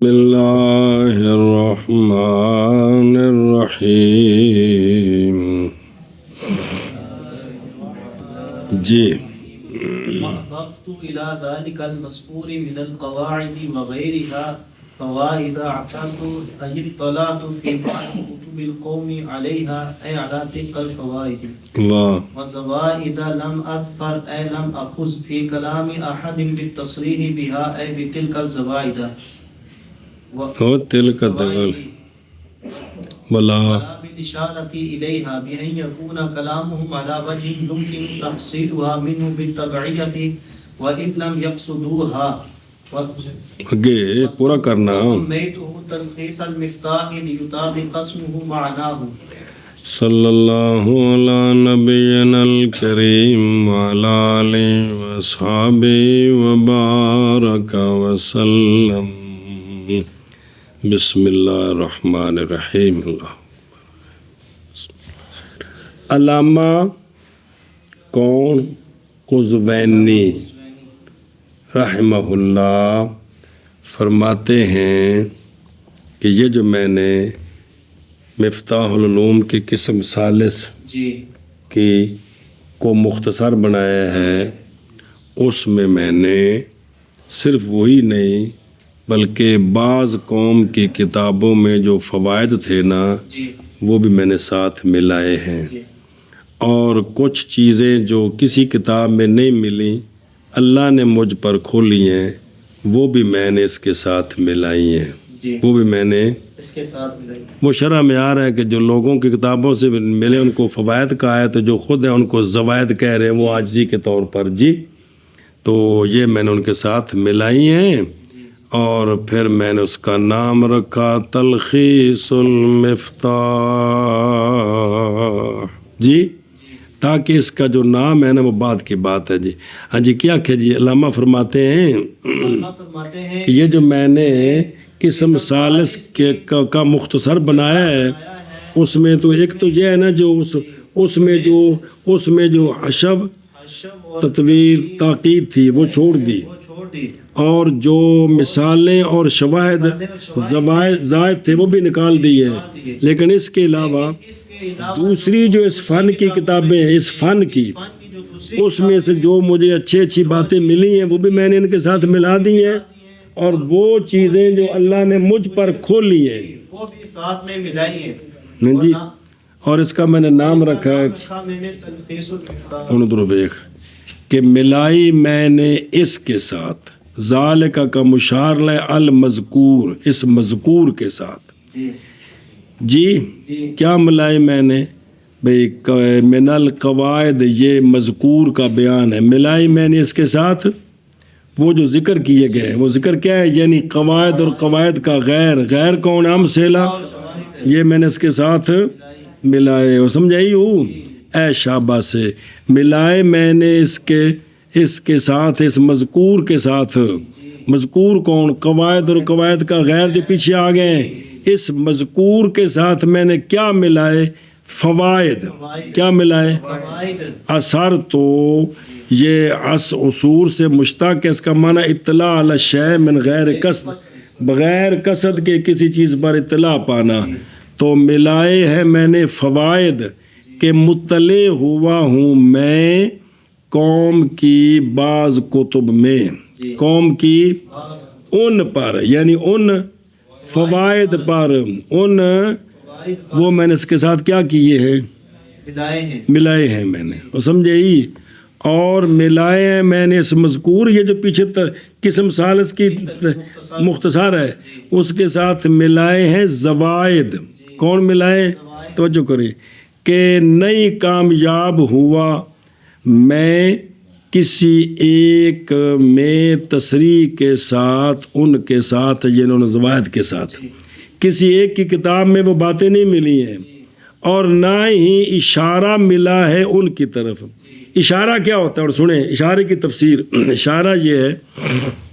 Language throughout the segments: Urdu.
بسم اللہ الرحمن الرحیم. جی وأضفت إلى ذلك المذكور من القواعد وغيرها فوائد عثرت أي اطلعت في بعض كتب القوم عليها أي على تلك الفوائد واہ وزوائد لم أظفر أي لم أخذ في كلام أحد بالتصريح بها أي بتلك الزوائد ہو تل کا دغل بلا بالإشارة إليها بأن يكون كلامهم على وجه يمكن تحصيلها منه بالتبعية وإن لم يقصدوها اگے پورا کرنا. سميته تلخيص المفتاح ليطابق اسمه معناه. صلی اللہ علی نبینا الکریم وعلی آلہ وصحابہ وبارک وسلم. بسم اللہ الرحمن الرحیم. علامہ کون قزوینی رحمہ اللہ فرماتے ہیں کہ یہ جو میں نے مفتاح العلوم کی قسم ثالث کی کو مختصر بنایا ہے، اس میں نے صرف وہی نہیں بلکہ بعض قوم کی کتابوں میں جو فوائد تھے نا وہ بھی میں نے ساتھ ملائے ہیں، اور کچھ چیزیں جو کسی کتاب میں نہیں ملیں اللہ نے مجھ پر کھولی ہیں وہ بھی میں نے اس کے ساتھ ملائی ہیں. وہ بھی میں نے اس کے ساتھ ملائی. وہ شرح میں آ رہا ہے کہ جو لوگوں کی کتابوں سے ملے ان کو فوائد کہا ہے، تو جو خود ہیں ان کو زوائد کہہ رہے ہیں وہ عاجزی کے طور پر. جی تو یہ میں نے ان کے ساتھ ملائی ہیں، اور پھر میں نے اس کا نام رکھا تلخیص المفتاح. جی تاکہ اس کا جو نام ہے نا وہ بعد کی بات ہے. جی ہاں جی کیا کہ جی علامہ فرماتے ہیں کہ یہ جو میں نے قسم ثالث کا مختصر بنایا ہے، اس میں تو ایک تو یہ ہے نا جو اس میں جو حشب تطویر تاکید تھی وہ چھوڑ دی، اور جو مثالیں اور شواہد زائد تھے وہ بھی نکال دی ہیں. لیکن اس کے علاوہ دوسری جو اس فن کی کتابیں ہیں، اس فن کی، اس میں سے جو مجھے اچھی باتیں ملی ہیں وہ بھی میں نے ان کے ساتھ ملا دی ہیں، اور وہ چیزیں جو اللہ نے مجھ پر کھولی ہیں وہ بھی ساتھ میں ملائی ہیں. جی اور اس کا میں نے نام رکھا ہے میں نے تلخیص المفتاح اندر ویخ کہ ملائی میں نے اس کے ساتھ ذالک کا مشار لے المذکور، اس مذکور کے ساتھ. جی کیا ملائی میں نے بھئی من القواعد، یہ مذکور کا بیان ہے، ملائی میں نے اس کے ساتھ وہ جو ذکر کیے گئے ہیں. وہ ذکر کیا ہے؟ یعنی قواعد اور قواعد کا غیر کون؟ امثلہ. یہ میں نے اس کے ساتھ ملائے. وہ سمجھائی ہوں اے شابہ سے ملائے میں نے اس کے ساتھ، اس مذکور کے ساتھ. مذکور کون؟ قواعد اور قواعد کا غیر جو پیچھے آ گئے ہیں. اس مذکور کے ساتھ میں نے کیا ملائے؟ فوائد. کیا ملائے؟ اثر. تو یہ اصول سے مشتق ہے، اس کا معنی اطلاع علی الشیء من غیر قصد، بغیر قصد کے کسی چیز پر اطلاع پانا. تو ملائے ہیں میں نے فوائد کہ مطلع ہوا ہوں میں قوم کی بعض کتب میں، قوم کی ان پر، یعنی ان فوائد پر، ان وہ میں نے اس کے ساتھ کیا کیے ہیں؟ ملائے ہیں میں نے. وہ سمجھے؟ اور ملائے ہیں میں نے اس مذکور، یہ جو پیچھے قسم ثالث کی مختصر ہے، اس کے ساتھ ملائے ہیں زوائد. کون ملائے؟ توجہ کریں کہ نہیں کامیاب ہوا میں کسی ایک میں تصریح کے ساتھ، ان کے ساتھ، یہ انہوں نے زوائد کے ساتھ، کسی ایک کی کتاب میں وہ باتیں نہیں ملی ہیں، اور نہ ہی اشارہ ملا ہے ان کی طرف. اشارہ کیا ہوتا ہے؟ اور سنیں اشارے کی تفسیر. اشارہ یہ ہے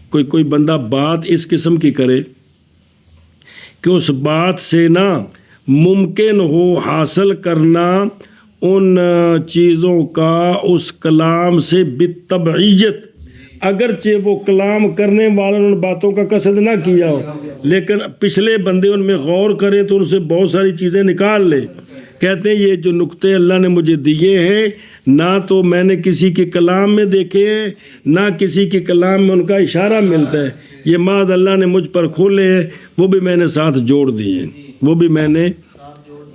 کوئی بندہ بات اس قسم کی کرے کہ اس بات سے نا ممکن ہو حاصل کرنا ان چیزوں کا اس کلام سے بالتبعیت اگرچہ وہ کلام کرنے والوں نے ان باتوں کا قصد نہ کیا ہو، لیکن پچھلے بندے ان میں غور کریں تو ان سے بہت ساری چیزیں نکال لیں۔ کہتے ہیں یہ جو نقطے اللہ نے مجھے دیے ہیں نہ تو میں نے کسی کے کلام میں دیکھے ہیں نہ کسی کے کلام میں ان کا اشارہ ملتا ہے، یہ محض اللہ نے مجھ پر کھولے ہیں، وہ بھی میں نے ساتھ جوڑ دیے ہیں، وہ بھی میں نے۔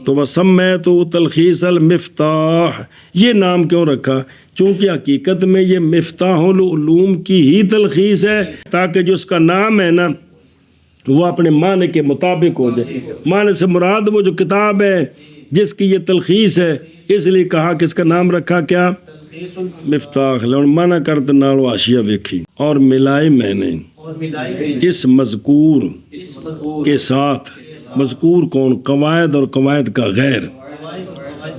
تو وسمیت تلخیص المفتاح، یہ نام کیوں رکھا؟ چونکہ حقیقت میں یہ مفتاح العلوم کی ہی تلخیص ہے، تاکہ جو اس کا نام ہے نا وہ اپنے معنی کے مطابق ہو جائے۔ معنی سے مراد وہ جو کتاب ہے جس کی یہ تلخیص ہے، اس لیے کہا کہ اس کا نام رکھا کیا؟ مفتاح۔ لون مانا کرتے نالو آشیہ ویکھی اور ملائی میں نے اس مذکور کے ساتھ، مذکور کون؟ قواعد اور قواعد کا غیر،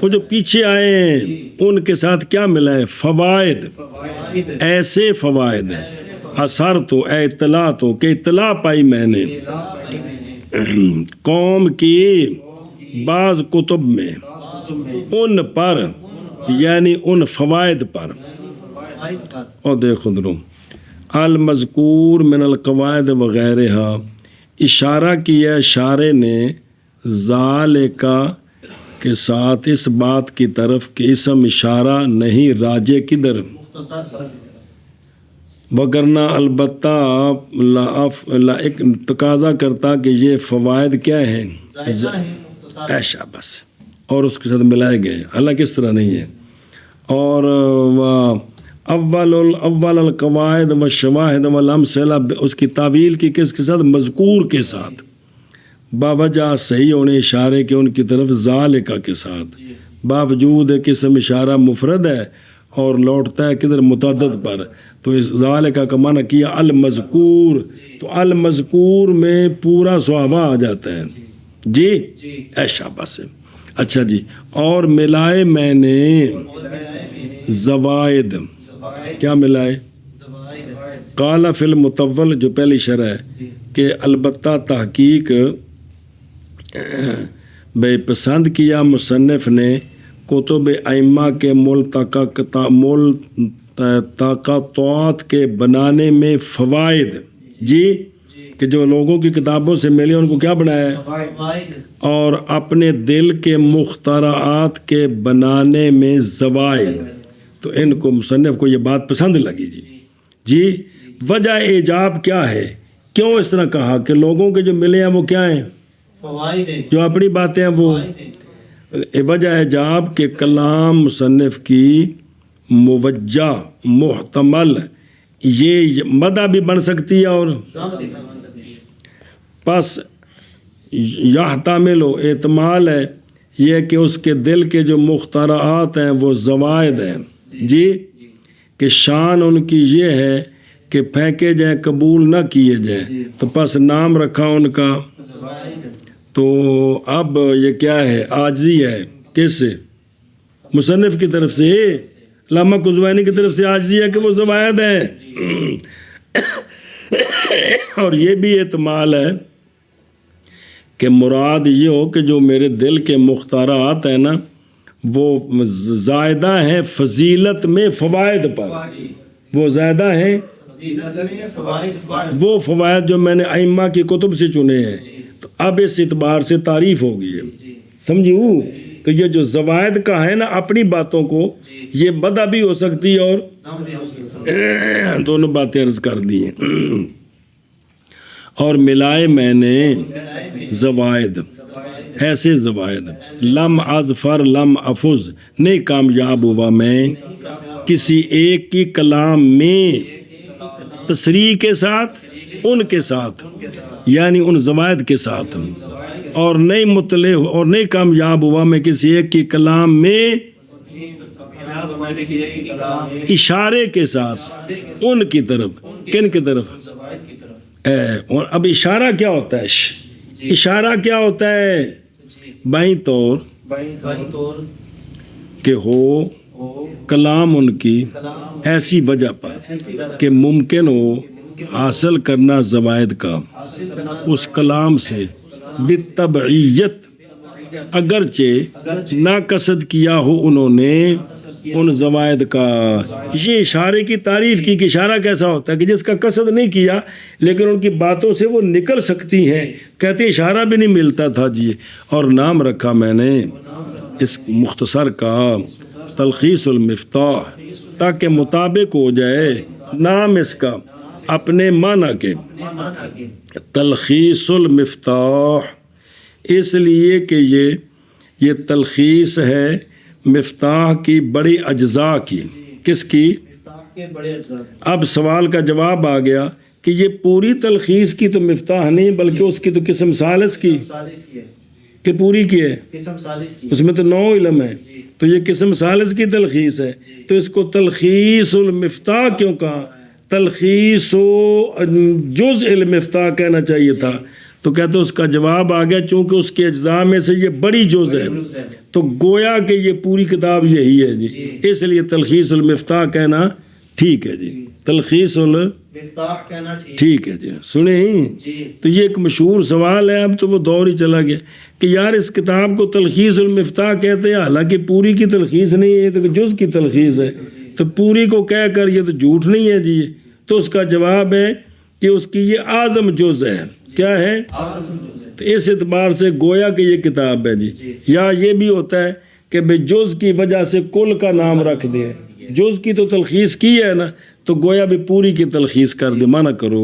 وہ جو پیچھے آئے ہیں ان کے ساتھ کیا ملا ہے؟ فوائد، ایسے فوائد اثر تو اطلاع تو کہ اطلاع پائی میں نے قوم کی بعض کتب میں ان پر، یعنی ان فوائد پر۔ اور دیکھو درو المذکور من القواعد وغیرہ، اشارہ کیا شارع نے ذالکا کے ساتھ اس بات کی طرف کہ اسم اشارہ نہیں راجع کدھر، وگرنہ البتہ ایک تقاضا کرتا کہ یہ فوائد کیا ہیں؟ ایشا بس، اور اس کے ساتھ ملائے گئے، حالانکہ اس طرح نہیں ہے۔ اور اول القواعد والشواہد والامثلہ، اس کی تعویل کی کس کے ساتھ؟ مذکور کے ساتھ، باوجہ صحیح ہونے اشارے کے ان کی طرف ذالکہ کے ساتھ، باوجود ہے کہ اسم اشارہ مفرد ہے اور لوٹتا ہے کدھر؟ متعدد پر، تو اس ذالکہ کا معنی کیا المذکور، تو المذکور میں پورا صحابہ آ جاتا ہے جی، ایشا بس۔ اچھا جی، اور ملائے میں نے زوائد، کیا ملائے؟ قال فی المطول، جو پہلی شرح ہے کہ البتہ تحقیق بے پسند کیا مصنف نے کتب ائمہ کے ملتقطات کے بنانے میں فوائد، جی کہ جو لوگوں کی کتابوں سے ملے ان کو کیا بنایا ہے، اور اپنے دل کے مخترعات کے بنانے میں زوائد۔ تو ان کو مصنف کو یہ بات پسند لگی جی۔ وجہ ایجاب کیا ہے؟ کیوں اس طرح کہا کہ لوگوں کے جو ملے ہیں وہ کیا ہیں؟ جو اپنی باتیں ہیں وہ۔ وجہ ایجاب کے کلام مصنف کی موجہ محتمل، یہ مدح بھی بن سکتی ہے اور پس یحتمل و احتمال ہے یہ کہ اس کے دل کے جو مخترعات ہیں وہ زوائد ہیں جی، کہ شان ان کی یہ ہے کہ پھینکے جائیں، قبول نہ کیے جائیں، تو پس نام رکھا ان کا۔ تو اب یہ کیا ہے؟ عاجزی ہے، کس سے؟ مصنف کی طرف سے، علامہ قزوینی کی طرف سے عاجزی ہے کہ وہ زوائد ہیں۔ اور یہ بھی احتمال ہے کہ مراد یہ ہو کہ جو میرے دل کے مختارات ہیں نا وہ زائدہ ہیں فضیلت میں فوائد پر، وہ زائدہ ہیں وہ فوائد جو میں نے ائمہ کی کتب سے چنے ہیں۔ تو اب اس اعتبار سے تعریف ہوگی ہے، سمجھو؟ تو یہ جو زوائد کا ہے نا اپنی باتوں کو، یہ مدح بھی ہو سکتی ہے اور دونوں باتیں عرض کر دی ہیں۔ اور ملائے میں نے زوائد، ایسے زوائد، لم اظفر لم افز، نہیں کامیاب ہوا میں کسی ایک کی کلام میں تصریح کے ساتھ، ان کے ساتھ یعنی ان زوائد کے ساتھ، اور نہیں مطلع اور نہیں کامیاب ہوا میں کسی ایک کی کلام میں اشارے کے ساتھ ان کی طرف، کن کی طرف؟ اور اب اشارہ کیا ہوتا ہے؟ اشارہ کیا ہوتا ہے؟ بائیں طور کہ ہو کلام ان کی ایسی وجہ پر کہ ممکن ہو حاصل کرنا زوائد کا اس کلام سے بالتبعیت، اگرچہ نہ قصد کیا ہو انہوں نے ان زوائد کا. یہ اشارے کی تعریف کی کہ اشارہ کیسا ہوتا ہے کہ جس کا قصد نہیں کیا لیکن ان کی باتوں سے وہ نکل سکتی ہیں. کہتے اشارہ بھی نہیں ملتا تھا جی. اور نام رکھا میں نے اس مختصر کا تلخیص المفتاح تاکہ مطابق ہو جائے نام اس کا اپنے معنی کے. تلخیص المفتاح اس لیے کہ یہ تلخیص ہے مفتاح کی بڑی اجزاء کی. کس کی؟ کے بڑے اجزاء. اب سوال کا جواب آ گیا کہ یہ پوری تلخیص کی تو مفتاح نہیں بلکہ اس کی تو قسم ثالث کی ثالث کی ہے. کہ پوری کی ہے. قسم ثالث کی. اس میں تو 9 علم ہے تو یہ قسم ثالث کی تلخیص ہے. تو اس کو تلخیص المفتاح کیوں کہا؟ تلخیص و جز المفتاح کہنا چاہیے تھا. تو کہتے اس کا جواب آ گیا چونکہ اس کے اجزاء میں سے یہ بڑی جز ہے تو گویا کہ یہ پوری کتاب یہی ہے جی. اس لیے تلخیص المفتاح کہنا ٹھیک ہے جی. تلخیص مفتاح کہنا ٹھیک ہے جی. سنیں تو یہ ایک مشہور سوال ہے. اب تو وہ دور ہی چلا گیا کہ یار اس کتاب کو تلخیص المفتاح کہتے ہیں حالانکہ پوری کی تلخیص نہیں ہے تو جز کی تلخیص ہے. تو پوری کو کہہ کر یہ تو جھوٹ نہیں ہے جی. تو اس کا جواب ہے کہ اس کی یہ اعظم جز ہے. کیا ہے؟ تو اس اعتبار سے گویا کہ یہ کتاب ہے جی. یا یہ بھی ہوتا ہے کہ بے جز کی وجہ سے کل کا نام رکھ دیں. جز کی تو تلخیص کی ہے نا تو گویا بھی پوری کی تلخیص کر دے. مانا کرو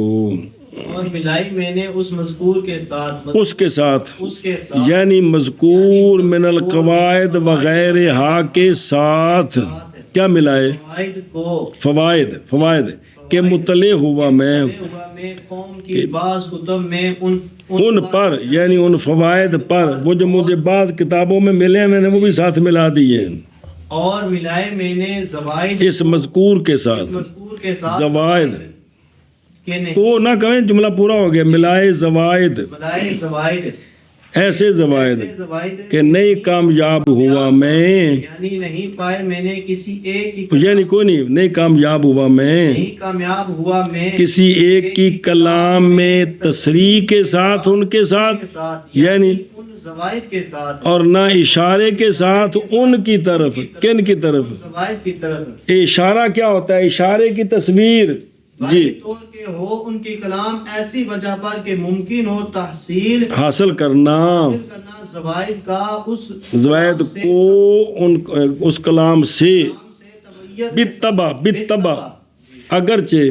اور ملائی میں نے اس مذکور کے ساتھ اس کے ساتھ یعنی مذکور من القواعد وغیرہ کے ساتھ کیا ملائے؟ فوائد کے مطلع ہوا میں قوم کی بعض کتب میں ان پر یعنی ان فوائد پر وہ جو مجھے بعض کتابوں میں ملے ہیں میں نے وہ بھی ساتھ ملا دیے. اور ملائے میں نے زوائد اس مذکور کے ساتھ زوائد تو نہ کہیں جملہ پورا ہو گیا. ملائے زوائد ایسے زوائد کہ نہیں کامیاب ہوا میں یعنی نہیں پائے میں نے کسی ایک کی یعنی کوئی نہیں کامیاب ہوا میں کامیاب ہوا میں کسی ایک کی کلام میں تصریح کے ساتھ ان کے ساتھ یعنی ان زوائد کے ساتھ اور نہ اشارے کے ساتھ ان کی طرف. کن کی طرف؟ زوائد کی طرف. اشارہ کیا ہوتا ہے؟ اشارے کی تصویر جی طور کے ہو ان کی کلام ایسی وجہ پر کہ ممکن ہو تحصیل حاصل کرنا زوائد کا اس زوائد کو اس کلام سے بالطبع اگرچہ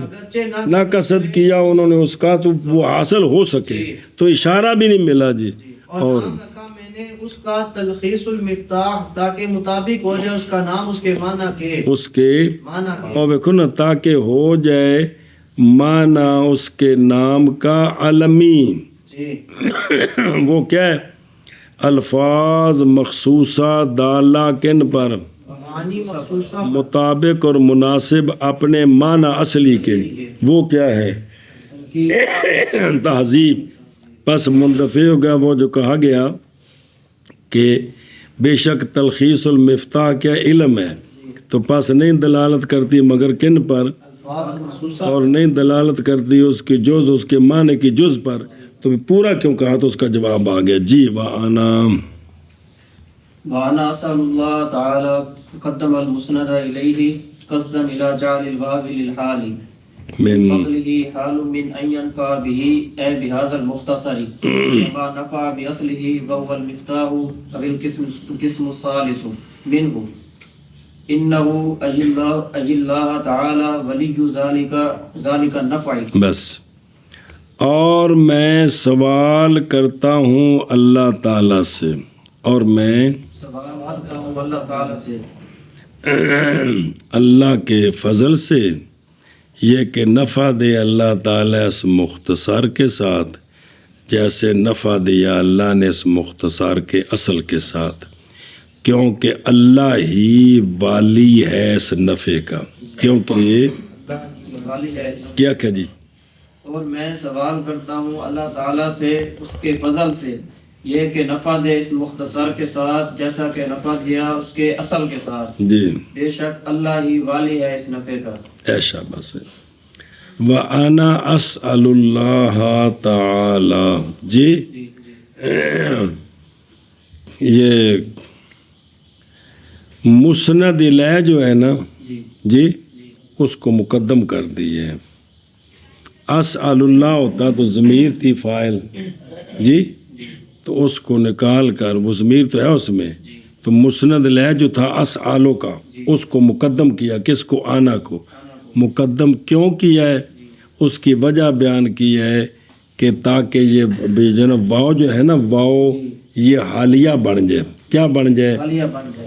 نہ قصد کیا انہوں نے اس کا تو وہ حاصل ہو سکے. تو اشارہ بھی نہیں ملا جی. اور میں نے اس کا تلخیص المفتاح تاکہ مطابق ہو جائے اس کا نام اس کے معنی کے اس کے اور دیکھو نا تاکہ ہو جائے معنی اس کے نام کا علمی. وہ کیا ہے؟ الفاظ مخصوصہ دالہ کن پر مطابق اور مناسب اپنے معنی اصلی کے. وہ کیا ہے؟ تہذیب. پس منرفع ہو گیا وہ جو کہا گیا کہ بے شک تلخیص المفتاح کیا علم ہے تو پس نہیں دلالت کرتی مگر کن پر اور نہیں دلالت کرتی اس کی جز اس کے معنی کی جز پر. تو پورا کیوں کہا؟ تو اس کا جواب آ گیا جی. وَأَنَا أَسْأَلُ اللَّهَ تَعَالَى قَدَّمَ الْمُسْنَدَ إِلَيْهِ قَصْدًا إِلَى جَعْلِ الْبَابِ لِلْحَالِ من فضله حال من أن ينفع به أي بهذا المختصر كما نفع بأصله وهو المفتاح أو القسم الثالث منه إنه أي الله تعالى ولي ذلك النفع. بس اور میں سوال کرتا ہوں اللہ تعالیٰ سے اور میں سوال کرتا ہوں اللہ تعالیٰ سے اللہ کے فضل سے یہ کہ نفع دے اللہ تعالیٰ اس مختصر کے ساتھ جیسے نفع دیا اللہ نے اس مختصر کے اصل کے ساتھ کیونکہ اللہ ہی والی ہے اس نفع کا. کیونکہ یہ کیا کہ جی اور میں سوال کرتا ہوں اللہ تعالیٰ سے اس کے فضل سے یہ کہ نفع دے اس مختصر کے ساتھ جیسا کہ نفع دیا اس کے اصل کے ساتھ. جی بے شک اللہ ہی والی ہے اس نفع کا. ایشا بس ہے. وَأَنَا أَسْأَلُ اللَّهَ تَعَالَى جی یہ مسند الیہ جو ہے نا جی اس کو مقدم کر دیے. اسأل اللہ ہوتا تو ضمیر تھی فاعل جی، تو اس کو نکال کر وہ ضمیر تو ہے اس میں، تو مسند الیہ جو تھا اسألو کا اس کو مقدم کیا. کس کو؟ آنا کو مقدم کیوں کیا ہے؟ اس کی وجہ بیان کی ہے کہ تاکہ یہ جو نا واؤ جو ہے نا واؤ یہ حالیہ بن جائے. کیا بن جائے؟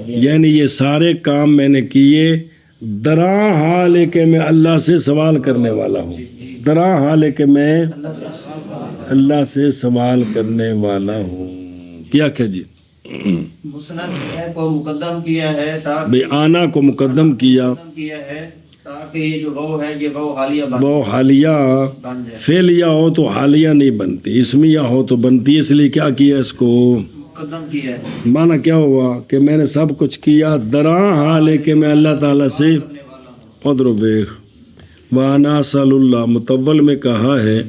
یعنی یہ سارے کام میں نے کیے درا حال ہے کہ میں اللہ سے سوال کرنے والا ہوں. درا حال ہے کہ میں اللہ سے سوال کرنے والا ہوں. کیا کہ جی مسند کو مقدم کیا ہے بھئی آنا کو مقدم کیا ہے تاکہ یہ جو واو ہے یہ واو حالیہ وہ حالیہ بن جائے. فعلیہ ہو تو حالیہ نہیں بنتی، اسمیہ ہو تو بنتی. اس لیے کیا کیا اس کو مقدم کیا ہے. معنی کیا ہوا کہ میں نے سب کچھ کیا درا حال ہے کہ میں اللہ تعالیٰ سے قدر بیخ. وانا صلی اللہ مطول میں کہا ہے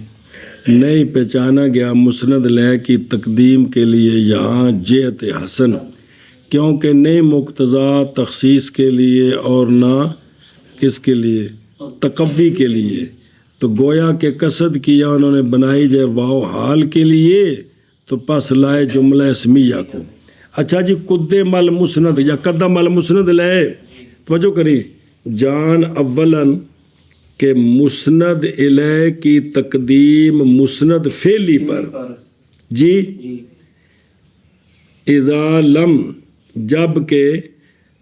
نہیں پہچانا گیا مسند الیہ کی تقدیم کے لیے یہاں جہت حسن، کیونکہ نہیں مقتضا تخصیص کے لیے اور نہ کس کے لیے تقوی کے لیے. تو گویا کہ قصد کیا انہوں نے بنائی جائے واو حال کے لیے تو پس لائے جملہ اسمیہ کو. اچھا جی قدم المسند یا قدم المسند الیہ، توجہ کری جان اولاً کہ مسند الیہ کی تقدیم مسند فعلی پر جی اذا لم جب کہ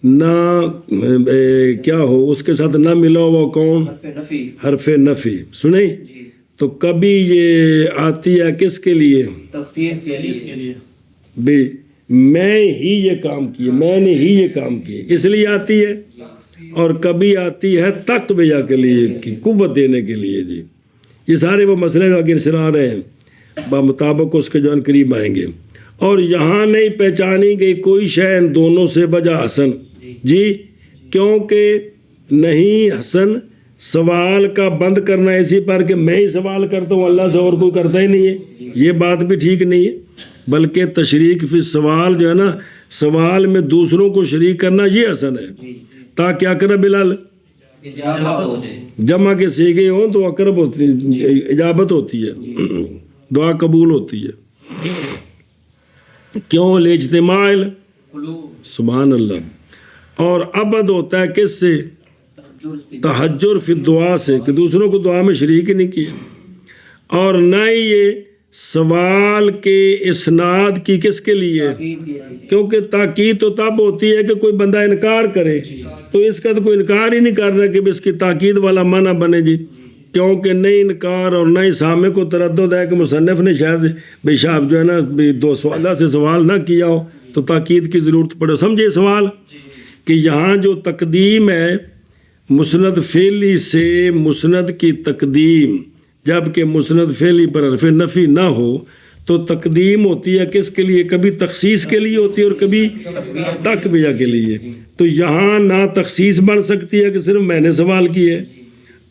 نہ کیا ہو اس کے ساتھ نہ ملا ہوا کون؟ حرف نفی. سنیں تو کبھی یہ آتی ہے کس کے لیے؟ تخصیص کے لیے. بھی میں ہی یہ کام کیے، میں نے ہی یہ کام کیے اس لیے آتی ہے. اور کبھی آتی ہے تقویہ کے لیے کی قوت دینے کے لیے. جی یہ سارے وہ مسئلے جو آگے سنا رہے ہیں بمطابق اس کے جو ان قریب آئیں گے. اور یہاں نہیں پہچانی گئی کوئی شے ان دونوں سے وجہ حسن جی، کیونکہ نہیں حسن سوال کا بند کرنا اسی پر کہ میں ہی سوال کرتا ہوں اللہ سے اور کوئی کرتا ہی نہیں ہے، یہ بات بھی ٹھیک نہیں ہے. بلکہ تشریک فی سوال جو ہے نا سوال میں دوسروں کو شریک کرنا یہ حسن ہے. تاکہ اقرب بلال جمع کے سیگے ہوں تو اقرب ہوتی اجابت ہوتی ہے، دعا قبول ہوتی ہے. کیوں؟ الاجتماع سبحان اللہ. اور ابد ہوتا ہے کس سے؟ تحجر فی دعا سے کہ دوسروں کو دعا میں شریک نہیں کیا. اور نہ ہی یہ سوال کے اسناد کی کس کے لیے، کیونکہ تاکید تو تب ہوتی ہے کہ کوئی بندہ انکار کرے تو اس کا تو کوئی انکار ہی نہیں کر رہا کہ اس کی تاکید والا معنی بنے جی. کیونکہ نئی انکار اور نئی سامع کو تردد ہے کہ مصنف نے شاید بے شاپ جو ہے نا دو اللہ سے سوال نہ کیا ہو تو تاکید کی ضرورت پڑے. سمجھے سوال کہ یہاں جو تقدیم ہے مسند فعلی سے مسند کی تقدیم، جب کہ مسند فعلی پر حرف نفی نہ ہو تو تقدیم ہوتی ہے کس کے لیے؟ کبھی تخصیص کے لیے ہوتی ہے اور کبھی تقویہ کے لیے. تو یہاں نہ تخصیص بن سکتی ہے کہ صرف میں نے سوال کی ہے،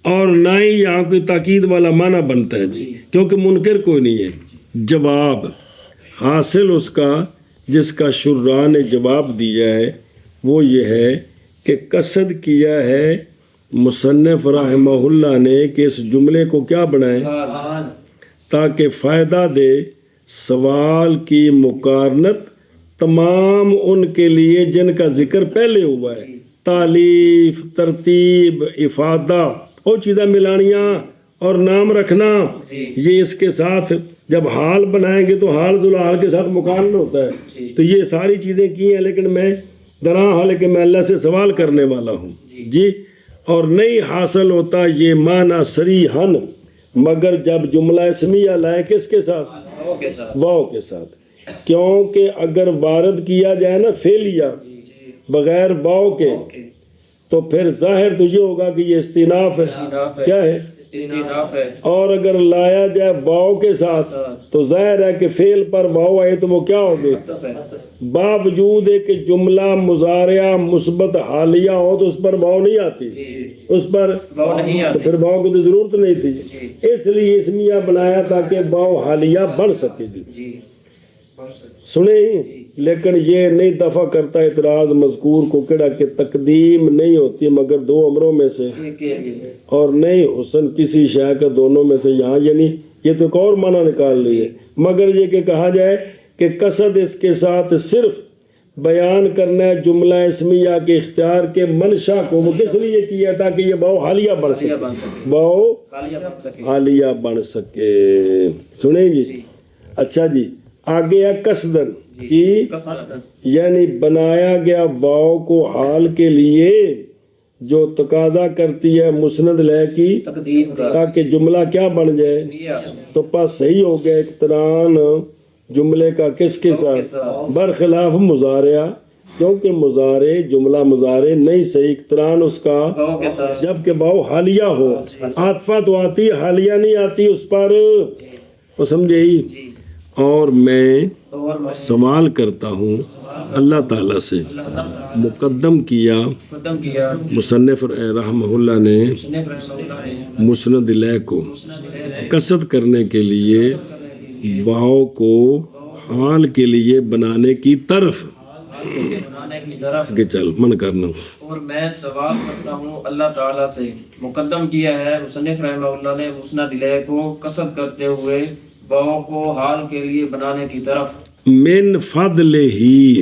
اور نہ ہی یہاں کوئی تاکید والا معنی بنتا ہے جی، کیونکہ منکر کوئی نہیں ہے. جواب حاصل اس کا جس کا شراح نے جواب دیا ہے وہ یہ ہے کہ قصد کیا ہے مصنف رحمہ اللہ نے کہ اس جملے کو کیا بنائیں تاکہ فائدہ دے سوال کی مقارنت تمام ان کے لیے جن کا ذکر پہلے ہوا ہے. تالیف، ترتیب، افادہ اور چیزیں ملانیاں اور نام رکھنا، یہ اس کے ساتھ جب حال بنائیں گے تو حال ذوالحال کے ساتھ مقارنہ ہوتا ہے. تو یہ ساری چیزیں کی ہیں لیکن میں درا حال کہ میں اللہ سے سوال کرنے والا ہوں جی. اور نہیں حاصل ہوتا یہ معنی صریحاً مگر جب جملہ اسمیہ لائے کس کے ساتھ؟ واو کے ساتھ. کیونکہ اگر وارد کیا جائے نا فعلیہ بغیر واو کے تو پھر ظاہر تو یہ ہوگا کہ یہ استئناف ہے. کیا ہے؟ اور اگر لایا جائے واو کے ساتھ تو ظاہر ہے کہ فعل پر واو آئے تو وہ کیا ہوگی؟ باوجود ہے کہ جملہ مضارعہ مثبت حالیہ ہو تو اس پر واو نہیں آتی، اس پر تو پھر واو کی تو ضرورت نہیں تھی، اس لیے اسمیہ بنایا تاکہ واو حالیہ بن سکے. سنے ہی، لیکن یہ نہیں دفع کرتا اعتراض مذکور کو کڑا کہ تقدیم نہیں ہوتی مگر دو امروں میں سے، اور نہیں حسن کسی شے کا دونوں میں سے، یہاں یعنی یہ تو ایک اور معنی نکال لیے، مگر یہ کہ کہا جائے کہ قصد اس کے ساتھ صرف بیان کرنا ہے جملہ اسمیہ کے اختیار کے منشا کو، وہ کس لیے کیا تاکہ یہ باؤ حالیہ بن سکے، باؤ حالیہ بن سکے، سنیں جی۔ اچھا جی، آگے ہے قصدن کی، یعنی بنایا گیا واو کو حال کے لیے جو تقاضا کرتی ہے مسند لے کی تاکہ جملہ کیا بن جائے، تو پس صحیح ہو گیا اقتران جملے کا کس کے ساتھ، برخلاف مضارعہ، کیونکہ مضارع جملہ مضارع نہیں صحیح اقتران اس کا جبکہ واو حالیہ ہو، عاطفہ تو آتی حالیہ نہیں آتی اس پر، وہ سمجھے ہی۔ اور میں سوال کرتا ہوں اللہ تعالیٰ سے، مقدم کیا مصنف رحمہ اللہ نے مسند الیہ کو قصد کرنے کے لیے واو کو حال کے لیے بنانے کی طرف کہ چل من کرنا، اور میں سوال کرتا ہوں اللہ تعالیٰ سے، مقدم کیا ہے مصنف رحمہ اللہ نے مسند الیہ کو قصد کرتے ہوئے واو کو حال کے لیے بنانے کی طرف، من فضل ہی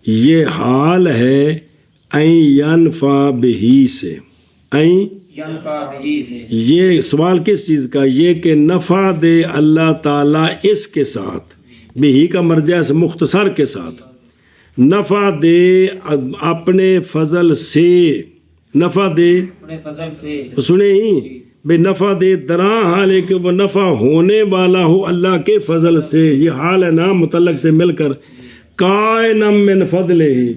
یہ حال ہے این ینفع بہی سے، این ینفع بہی سے، یہ سوال کس چیز کا، یہ کہ نفع دے اللہ تعالیٰ اس کے ساتھ، بہی کا مرجع سے مختصر کے ساتھ، نفع دے اپنے فضل سے، نفع دے اپنے فضل سے، سنے ہی بے نفع دے دراں حال ہے کہ وہ نفع ہونے والا ہو اللہ کے فضل سے، یہ حال ہے نا متعلق سے مل کر، قائنم من فضل ہی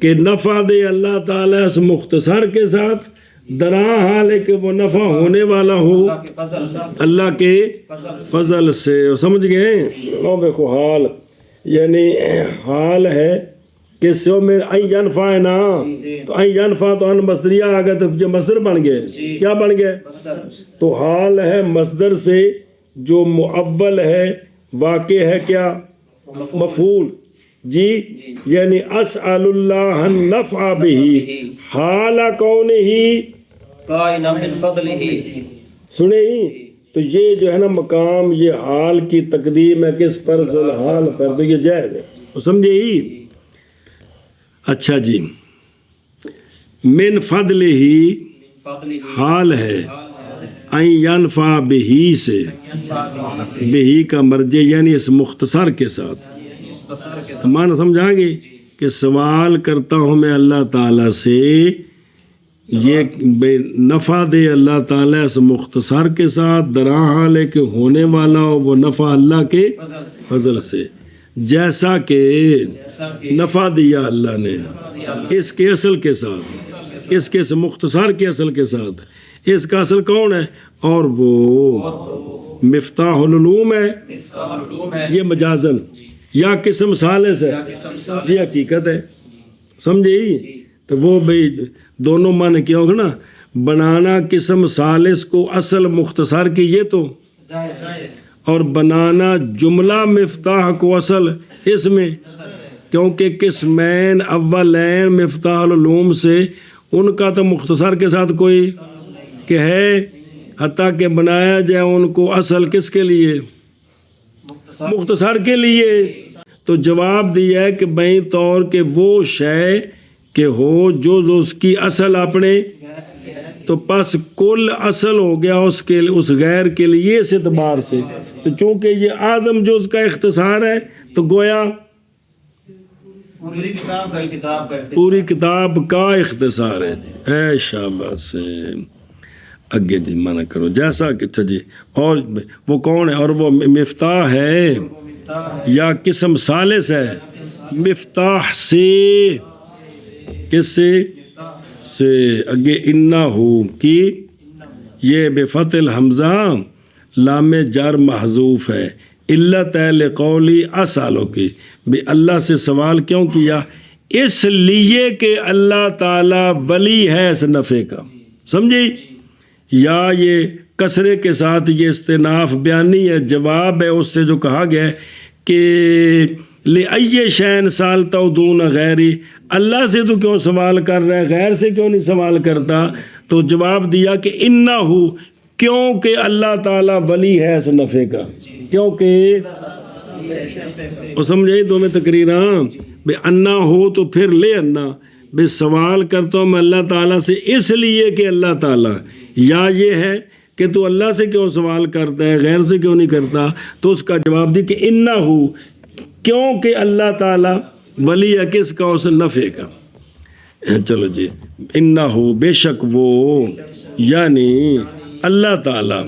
کہ نفع دے اللہ تعالیٰ اس مختصر کے ساتھ، دراں حال ہے کہ وہ نفع ہونے والا ہو اللہ کے فضل سے، اللہ کے فضل سے، سمجھ گئے؟ اور دیکھو حال یعنی حال ہے کہ سو میں این ینفع ہے نا، تو این ینفع تو ان مصدریہ آ گیا تو جو مصدر بن گئے، کیا بن گئے؟ تو حال ہے مصدر سے جو مؤول ہے، واقع ہے کیا؟ مفعول جی، یعنی اسأل اللہ النفع بہی حال کونہی قائنا من فضلہ، سنے ہی، تو یہ جو ہے نا مقام یہ حال کی تقدیم ہے کس پر؟ ذوالحال پر، تو یہ جائز ہے، سمجھے ہی؟ اچھا جی، من فضل ہی حال ہے، این ینفع بہی سے، بہی کا مرجع یعنی اس مختصر کے ساتھ، معنی سمجھا گے کہ سوال کرتا ہوں میں اللہ تعالیٰ سے یہ بے نفع دے اللہ تعالیٰ اس مختصر کے ساتھ، دراں حال ہے کہ ہونے والا ہو وہ نفع اللہ کے فضل سے، جیسا کہ نفع دیا اللہ نے اس کے اصل کے ساتھ، اس کے مختصر کے اصل کے ساتھ، اس کا اصل کون ہے؟ اور وہ مفتاح العلوم ہے، یہ مجازن یا قسم ثالث ہے، یہ حقیقت ہے، سمجھے؟ تو وہ بھئی دونوں معنی کیا ہوگا نا، بنانا قسم ثالث کو اصل مختصر کی یہ تو، اور بنانا جملہ مفتاح کو اصل اس میں، کیونکہ قسمین اولین مفتاح العلوم سے ان کا تو مختصر کے ساتھ کوئی کہ ہے، حتیٰ کہ بنایا جائے ان کو اصل کس کے لیے؟ مختصر کے لیے، تو جواب دیا ہے کہ بین طور کہ وہ شے کہ ہو جو اس کی اصل اپنے، تو پس کل اصل ہو گیا اس کے اس غیر کے لیے اس اعتبار سے، تو چونکہ یہ اعظم جو اس کا اختصار ہے تو گویا پوری کتاب کا اختصار ہے، اے شاباش سے اگے جی منع کرو جیسا کہ جی، اور وہ کون ہے؟ اور وہ مفتاح ہے یا قسم ثالث ہے، مفتاح سے، کس سے اگے انہو کی، یہ بفتح الحمزہ لام جر محذوف ہے، علت ہے لقولی اسالو کی، بھی اللہ سے سوال کیوں کیا؟ اس لیے کہ اللہ تعالیٰ ولی ہے اس نفع کا، سمجھی؟ یا یہ کسرے کے ساتھ یہ استناف بیانی ہے، جواب ہے اس سے جو کہا گیا ہے کہ لِأَيِّ شَيْءٍ سَأَلْتَهُ دُونَ غَيْرِ، اللہ سے تو کیوں سوال کر رہا ہے، غیر سے کیوں نہیں سوال کرتا؟ تو جواب دیا کہ اِنَّهُ، کیونکہ اللہ تعالیٰ ولی ہے اس نفع کا، کیونکہ وہ سمجھائی دو میں تقریر، ہاں بے انا ہو تو پھر لے انا، بے سوال کرتا ہوں میں اللہ تعالیٰ سے اس لیے کہ اللہ تعالیٰ، یا یہ ہے کہ تو اللہ سے کیوں سوال کرتا ہے غیر سے کیوں نہیں کرتا؟ تو اس کا جواب دی کہ انا ہو، کیونکہ اللہ تعالیٰ ولی ہے کس کا؟ اس نفع کا۔ چلو جی، انا ہو بے شک وہ، یعنی اللہ تعالیٰ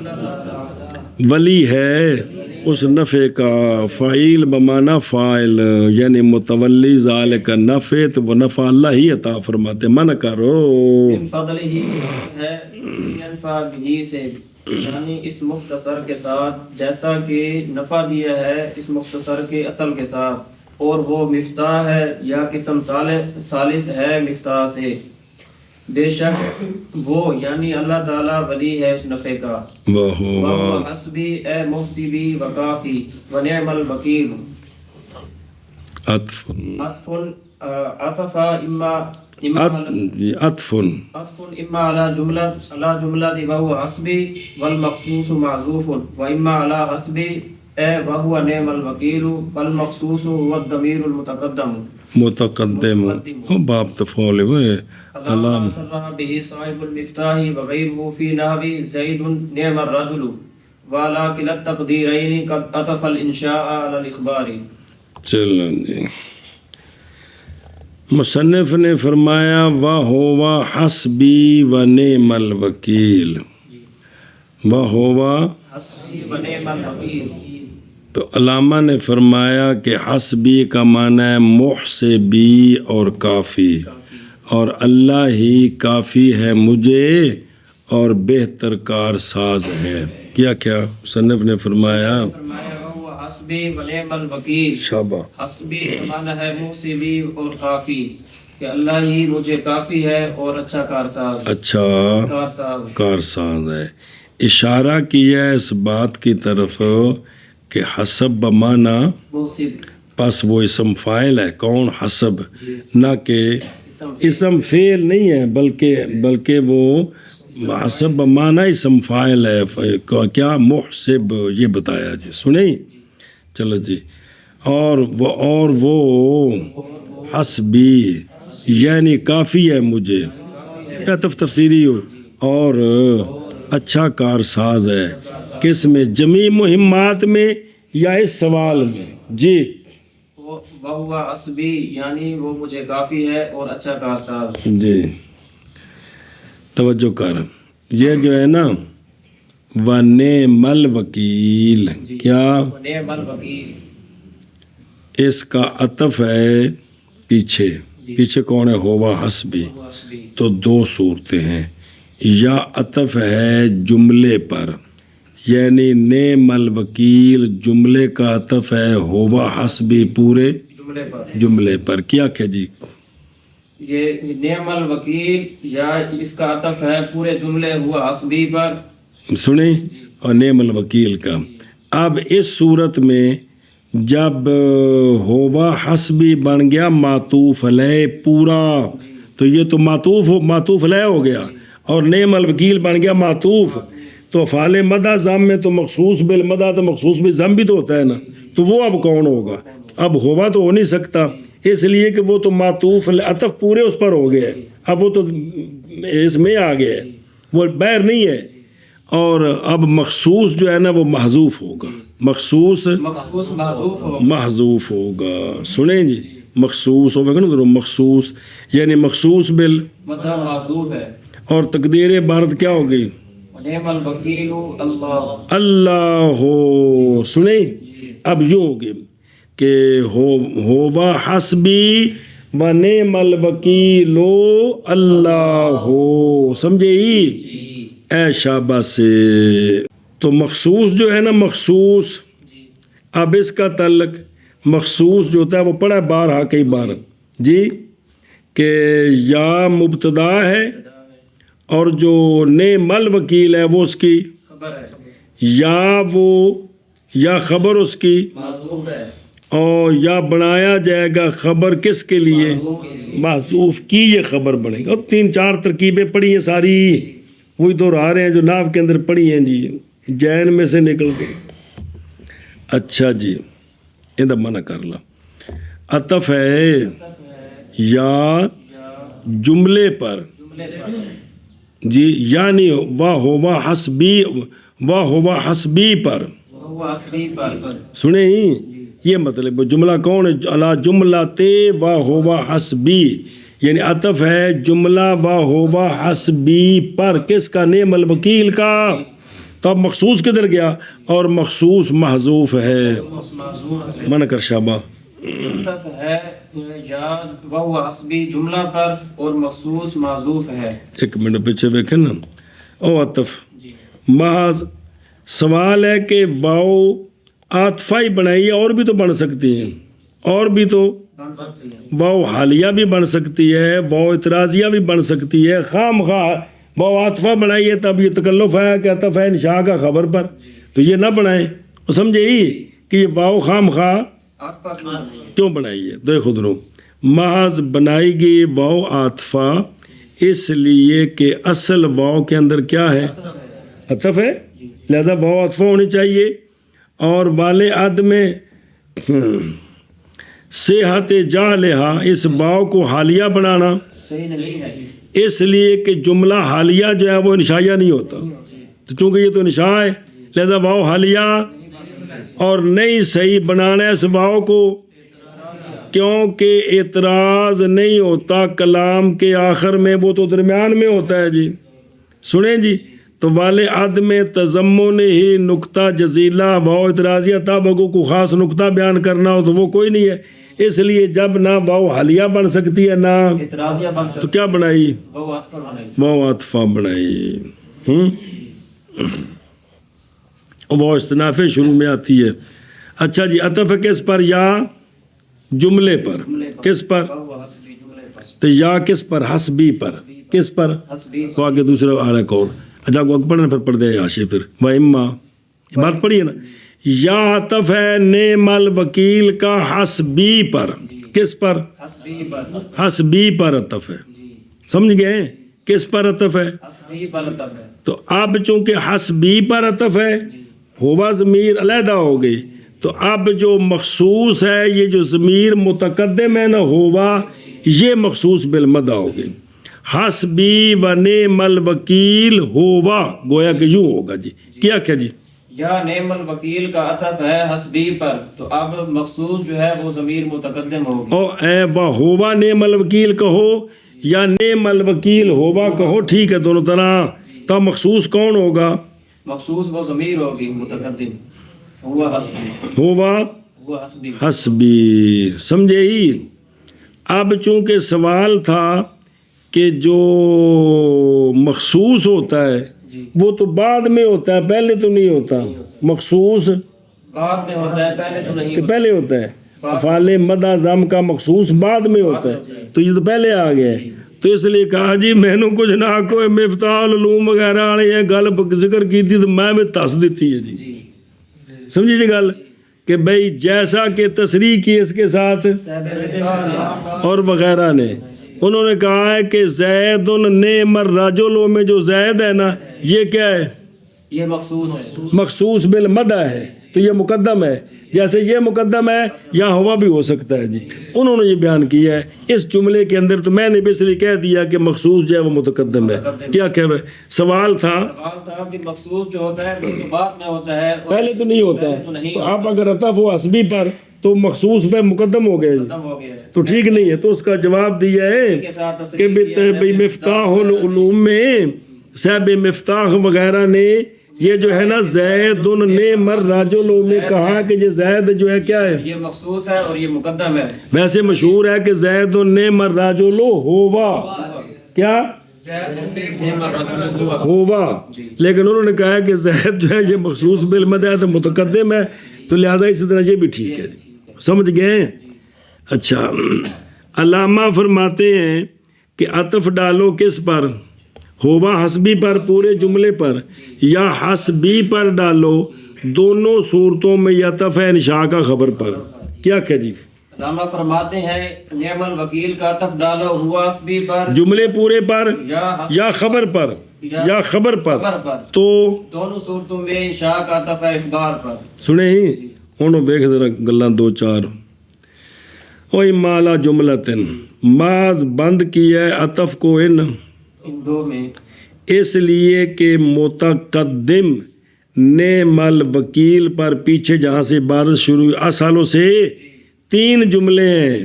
ولی ہے اس نفع کا، فاعل بمانا فاعل، یعنی متولی ذالک نفع، تو وہ نفع اللہ ہی عطا فرماتے، منع کرو۔ من فضلہ ہے ینفع بھی سے، یعنی اس مختصر کے ساتھ جیسا کہ نفع دیا ہے اس مختصر کے اصل کے ساتھ، اور وہ مفتاح ہے یا قسم ثالث ہے مفتاح سے، بے شک وہ یعنی اللہ تعالیٰ ولی ہے اس نفع کا، وَهُوَ حسبی اے محسبی وکافی ونعم الوکیل۔ عطف عطف اما على جملہ وهو حسبی والمخصوص معذوف، واما على حسبی اے وهو نعم الوکیل، والمخصوص هو الضمیر المتقدم باب تفعول ہوئے علامہ صرح به صاحب المفتاح وغیرہ فی نحو زید نعم الرجل، وعلى كلا التقدیرین قد عطف الانشاء على الاخبار۔ چلو جی، مصنف نے فرمایا وَهُوَ حسبی ونعم الوکیل، وَهُوَ حسبی ونعم الوکیل، تو علامہ نے فرمایا کہ حسبی کا معنی ہے محسبی اور کافی، اور اللہ ہی کافی ہے مجھے اور بہتر کار ساز ہے۔ کیا مصنف نے فرمایا حسبی ونعم الوکیل، شابہ، حسبی معنی ہے محسبی اور کافی، کہ اللہ ہی مجھے کافی ہے اور اچھا کارساز، اچھا کارساز ہے۔ اشارہ کیا ہے اس بات کی طرف کہ حسب بمانا، پس وہ اسم فاعل ہے، کون؟ حسب، نہ کہ اسم فعل نہیں ہے، بلکہ وہ حسب بمانا اسم فاعل ہے، کیا؟ محسب، یہ بتایا جی، سنیں؟ چلو جی، اور وہ حسبی یعنی کافی ہے مجھے، یا تفسیری ہو، اور اچھا کارساز ہے، کس میں؟ جمیع مہمات میں یا اس سوال میں؟ جی، وَهُوَ حسبی یعنی وہ مجھے کافی ہے اور اچھا کارساز۔ جی توجہ کر، یہ جو ہے نا وَنِعْمَ الْوَکِیل، کیا؟ نعم الوکیل، اس کا عطف ہے پیچھے کون ہے؟ ہوا حسبی، تو دو صورتیں ہیں، یا عطف ہے جملے پر، یعنی نعم الوکیل جملے کا عطف ہے ہوا حسبی پورے جملے پر، کیا جی؟ یہ نعم الوکیل یا اس کا عطف ہے پورے جملے ہوا حسبی پر، سنیں، اور نعم الوکیل کا۔ اب اس صورت میں جب ہوا حسبی بن گیا معطوف علیہ پورا، تو یہ تو معطوف علیہ ہو گیا، اور نعم الوکیل بن گیا معطوف، تو افعال مدح ضم میں تو مخصوص بالمدح تو مخصوص بالضم بھی تو ہوتا ہے نا، تو وہ اب کون ہوگا؟ اب ہوا تو ہو نہیں سکتا، اس لیے کہ وہ تو معطوف عطف پورے اس پر ہو گیا، اب وہ تو اس میں آ گیا ہے، وہ بیر نہیں ہے، اور اب مخصوص جو ہے نا وہ محذوف ہوگا، مخصوص محذوف ہوگا، سنیں جی، مخصوص ہوگا نا، مخصوص یعنی مخصوص مدح محذوف ہے، اور تقدیر عبارت کیا ہوگی؟ نعم الوکیل اللہ ہو، سنیں، اب یوں ہوگی کہ ہوا حسبی و نعم الوکیل اللہ ہو، سمجھے ہی؟ اے شابہ سے، تو مخصوص جو ہے نا، مخصوص، اب اس کا تعلق مخصوص جو ہوتا ہے وہ پڑھا ہے بارہا کئی بار جی، کہ یا مبتدا ہے اور جو نعم الوکیل ہے وہ اس کی خبر ہے، یا خبر اس کی محذوف ہے، اور یا بنایا جائے گا خبر کس کے لیے؟ محذوف کی یہ خبر بنے گا. اور 3-4 ترکیبیں پڑھی ہیں ساری وہی دہرا رہے ہیں جو ناف کے اندر پڑھی ہیں جی، جین میں سے نکل کے. اچھا جی یہ منع کر لا. عطف ہے یا جملے پر جی، یعنی واہ ہوا حسبی، واہ ہوا حسبی پر. سنیں ہی یہ مطلب جملہ کون ہے؟ علا جملہ تے واہ ہوا حسبی، یعنی عطف ہے جملہ واہ ہوا حسبی پر. کس کا؟ نعم الوکیل کا. تو اب مخصوص کدھر گیا؟ اور مخصوص محذوف ہے. من کر شابہ عطف ہے یا وہ حسبی جملہ پر اور مخصوص معذوف ہے. ایک منٹ پیچھے دیکھیں نا. او عطف محض سوال ہے کہ واؤ عاطفہ ہی بنائیے، اور بھی تو بن سکتی ہیں، اور بھی تو واؤ حالیہ بھی بن سکتی ہے، واؤ اعتراضیہ بھی بن سکتی ہے. خام خواہ واؤ عاطفہ بنائیے تب یہ تکلف ہے کہ عطف ہے انشاء کا خبر پر، تو یہ نہ بنائیں. وہ سمجھے ہی کہ یہ واؤ خام خواہ کیوں بنائیے؟ دیکھو درو محض بنائی گئی واؤ عاطفہ اس لیے کہ اصل واؤ کے اندر کیا ہے؟ عطف ہے، لہذا واؤ عاطفہ ہونی چاہیے. اور والے عد میں صحت جاہلہا، اس واؤ کو حالیہ بنانا صحیح نہیں ہے اس لیے کہ جملہ حالیہ جو ہے وہ انشائیہ نہیں ہوتا، تو چونکہ یہ تو انشاء ہے لہذا واؤ حالیہ اور نہیں صحیح بنانا اس واؤ کو، کیونکہ اعتراض نہیں ہوتا کلام کے آخر میں، وہ تو درمیان میں ہوتا ہے جی. سنیں جی، تو والے عد میں تضمن ہی نقطہ جزیلہ واؤ اعتراضیہ تب اگو کو خاص نقطہ بیان کرنا ہو تو وہ کوئی نہیں ہے. اس لیے جب نہ واؤ حالیہ بن سکتی ہے نہ اعتراضیہ بن تو سکتا کیا بنائی؟ وہ عطف بنائی. واؤ عطفہ بنائی. واؤ استناف شروع میں آتی ہے. اچھا جی عطف کس پر؟ یا جملے پر. کس پر؟ وہ حسبی جملے پر. تو یا کس پر؟ حسبی پر. کس پر؟ حسبی تو آگے دوسرا آ رہا کون؟ اچھا کو پڑھنا پھر پڑھ دے آشے پھر وَإِمَّا، یہ بات پڑھی ہے نا. یا عطف ہے نعم الوکیل کا حسبی پر. کس پر؟ حسبی پر. حسبی پر عطف ہے. سمجھ گئے کس پر عطف ہے؟ حسبی پر عطف ہے. تو اب چونکہ حسبی پر عطف ہے ہوا ضمیر علیحدہ ہو گئی، تو اب جو مخصوص ہے یہ جو ضمیر متقدم ہے نا ہوا، یہ مخصوص بالمدہ ہو گئی. حسبی و نعم الوکیل ہوا، گویا کہ یوں ہوگا جی. کیا کیا جی؟ یا نعم الوکیل کا عطف ہے حسبی پر، تو اب مخصوص جو ہے وہ ضمیر متقدم ہوگی. او اے با ہوا نعم الوکیل کہو یا نعم الوکیل ہوا کہو، ٹھیک ہے دونوں طرح. تو مخصوص کون ہوگا؟ مخصوص وہ ضمیر ہوگی متقدم. ہوا حسبی. ہوا ہوا حسبی. حسبی. سمجھے ہی؟ اب چونکہ سوال تھا کہ جو مخصوص ہوتا ہے وہ تو بعد میں ہوتا ہے، پہلے تو نہیں ہوتا. مخصوص بعد میں ہوتا ہے، پہلے تو نہیں کہ پہلے ہوتا ہے. افعال مدہ ضم کا مخصوص بعد میں ہوتا ہے، تو یہ تو پہلے آ گیا ہے. تو اس لیے کہا جی مینو کچھ نہ کوئی مفتاح العلوم وغیرہ والی ہے گل ذکر کی تھی تو میں دس دیتی ہے جی. سمجھی جی گل کہ بھائی جیسا کہ تصریح کی اس کے ساتھ اور وغیرہ نے، انہوں نے کہا ہے کہ زید نعم الرجل میں جو زید ہے نا یہ کیا ہے؟ یہ مخصوص ہے. مخصوص بالمدہ ہے، تو یہ مقدم ہے. جیسے یہ مقدم ہے یہاں ہوا بھی ہو سکتا ہے جی. انہوں نے یہ بیان کیا ہے اس جملے کے اندر، تو میں نے بھی اس لیے کہہ دیا کہ مخصوص جو ہے وہ متقدم ہے. کیا کہ سوال تھا کہ مخصوص جو ہوتا ہے وہ بعد میں ہوتا ہے، پہلے تو نہیں ہوتا ہے. تو اب اگر عطف ہو حسبی پر تو مخصوص پہ مقدم ہو گئے جی، ختم ہو گیا ہے. تو ٹھیک نہیں ہے. تو اس کا جواب دیا ہے کہ بھئی مفتاح العلوم میں صاحب مفتاح وغیرہ نے یہ جو ہے نا زید نعم الرجل میں کہا کہ یہ زید جو ہے کیا ہے؟ یہ مخصوص ہے اور یہ مقدم ہے. ویسے مشہور ہے کہ زید نعم الرجل ہوا، کیا ہوا، لیکن انہوں نے کہا کہ زید جو ہے یہ مخصوص بالمدہ ہے تو متقدم ہے، تو لہذا اسی طرح یہ بھی ٹھیک ہے. سمجھ گئے؟ اچھا علامہ فرماتے ہیں کہ عطف ڈالو کس پر؟ ہوا حسبی پر پورے جملے پر، یا حسبی پر ڈالو دونوں صورتوں میں عطف ہے انشاء کا خبر پر. کیا کہ جی علامہ فرماتے ہیں نعم الوکیل کا عطف ڈالو ہوا حسبی پر جملے پورے پر یا خبر پر یا خبر پر خبر پر تو دونوں صورتوں میں انشاء کا عطف ہے اخبار پر سنے ہی ہوں ویخ ذرا گلاں دو چار اوئی مالا جملتن ماز بند کیا ہے عطف کو ان دو میں اس لیے کہ متقدم نعم الوکیل پر پیچھے جہاں سے عبارت شروع ہوئی اصالوں سے 3 جملے ہیں،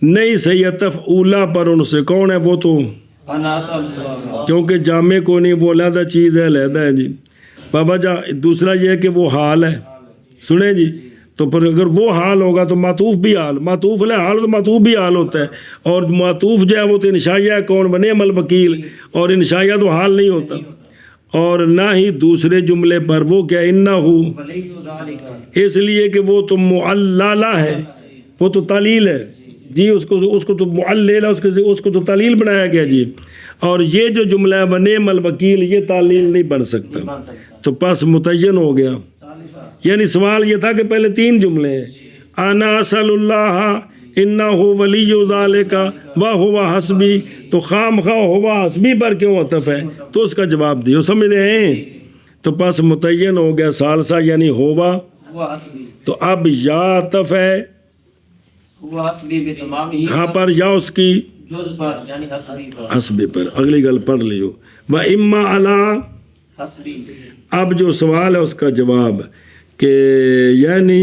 نہیں صحیح عطف اولا پر ان سے کون ہے وہ تو کیونکہ جامع کو نہیں، وہ علیحدہ چیز ہے، علیحدہ ہے جی بابا جا۔ دوسرا یہ ہے کہ وہ حال ہے، سنیں جی، تو پھر اگر وہ حال ہوگا تو معطوف بھی حال، معطوف علیہ حال تو معطوف بھی حال ہوتا ہے، اور معطوف جو ہے وہ تو انشائیہ ہے، کون بنے نعم الوکیل، اور انشائیہ تو حال نہیں ہوتا، اور نہ ہی دوسرے جملے پر وہ کیا انہو، اس لیے کہ وہ تو معللہ ہے، وہ تو تعلیل ہے جی، اس کو تو معلل ہے، اس کو تو تعلیل بنایا گیا جی، اور یہ جو جملہ ہے ونعم الوکیل یہ تعلیل نہیں بن سکتا، تو پس متعین ہو گیا۔ یعنی سوال یہ تھا کہ پہلے 3 جملے ہیں، انا اسأل اللہ انہ ولی ذالک وہو حسبی، تو خام خواہ ہوا حسبی پر کیوں عطف ہے؟ تو اس کا جواب دیو، سمجھ رہے ہیں؟ تو پس متعین ہو گیا ثالثہ یعنی ہوا، تو اب یا عطف ہے ہاں پر یا اس کی حسبی پر، اگلی گل پڑھ لیو، وَإِمَّا عَلَىٰ، اب جو سوال ہے اس کا جواب کہ یعنی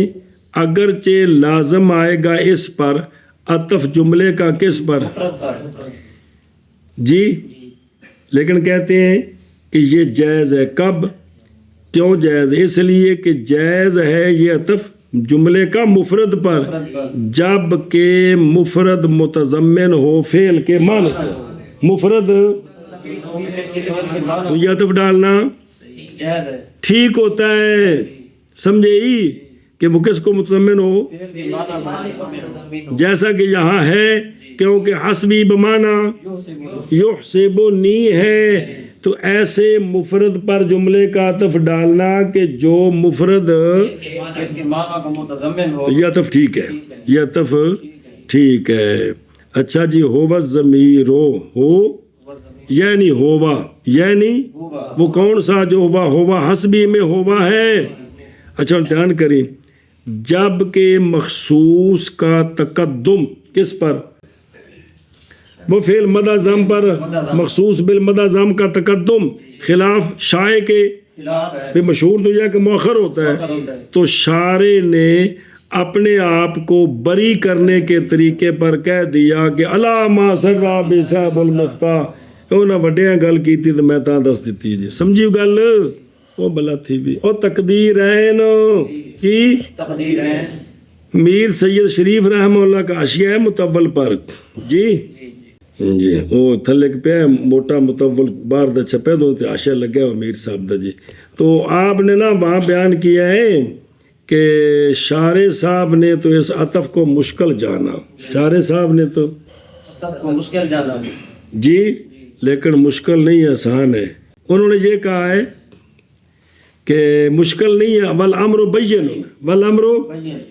اگرچہ لازم آئے گا اس پر عطف جملے کا کس پر جی، لیکن کہتے ہیں کہ یہ جائز ہے، کب کیوں جائز ہے؟ اس لیے کہ جائز ہے یہ عطف جملے کا مفرد پر جب کہ مفرد متضمن ہو فعل کے معنی کو، مفرد تو یہ عطف ڈالنا ٹھیک ہوتا ہے، سمجھے ہی کہ وہ کس کو متضمن ہو، جیسا کہ یہاں ہے کیونکہ حسبی بمعنی یحسبنی ہے، تو ایسے مفرد پر جملے کا عطف ڈالنا کہ جو مفرد تو یہ عطف ٹھیک ہے، یہ عطف ٹھیک ہے۔ اچھا جی، ہوا الضمیر ہو یعنی ہوا، یعنی وہ کون سا جو ہوا حسبی میں ہوا ہے۔ اچھا دھیان کریں، جب کہ مخصوص کا تقدم کس پر، وہ فعل مدہ ضم پر، مخصوص بالمدہ ضم کا تقدم خلاف شائع کے، بھی مشہور تو یہ کہ مؤخر ہوتا ہے، تو شارع نے اپنے آپ کو بری کرنے کے طریقے پر کہہ دیا کہ الا ما سرا بصاحب المفتاح، انہاں وڈیاں گل کیتی تو میں تاں دس دیتی جی، سمجھیو گل وہ بلا تھی بھی، او تقدیرین کی میر سید شریف رحمہ اللہ کا حاشیہ ہے متول پر جی جی، وہ تھلے پہ موٹا متول باہر دا چھپے دو تے حاشیہ لگیا ہوا میر صاحب دا جی، تو آپ نے نا وہاں بیان کیا ہے کہ شارع صاحب نے تو اس عطف کو مشکل جانا، شارع صاحب نے تو مشکل جانا جی، لیکن مشکل نہیں آسان ہے، انہوں نے یہ کہا ہے کہ مشکل نہیں ہے، والامر بین، والامر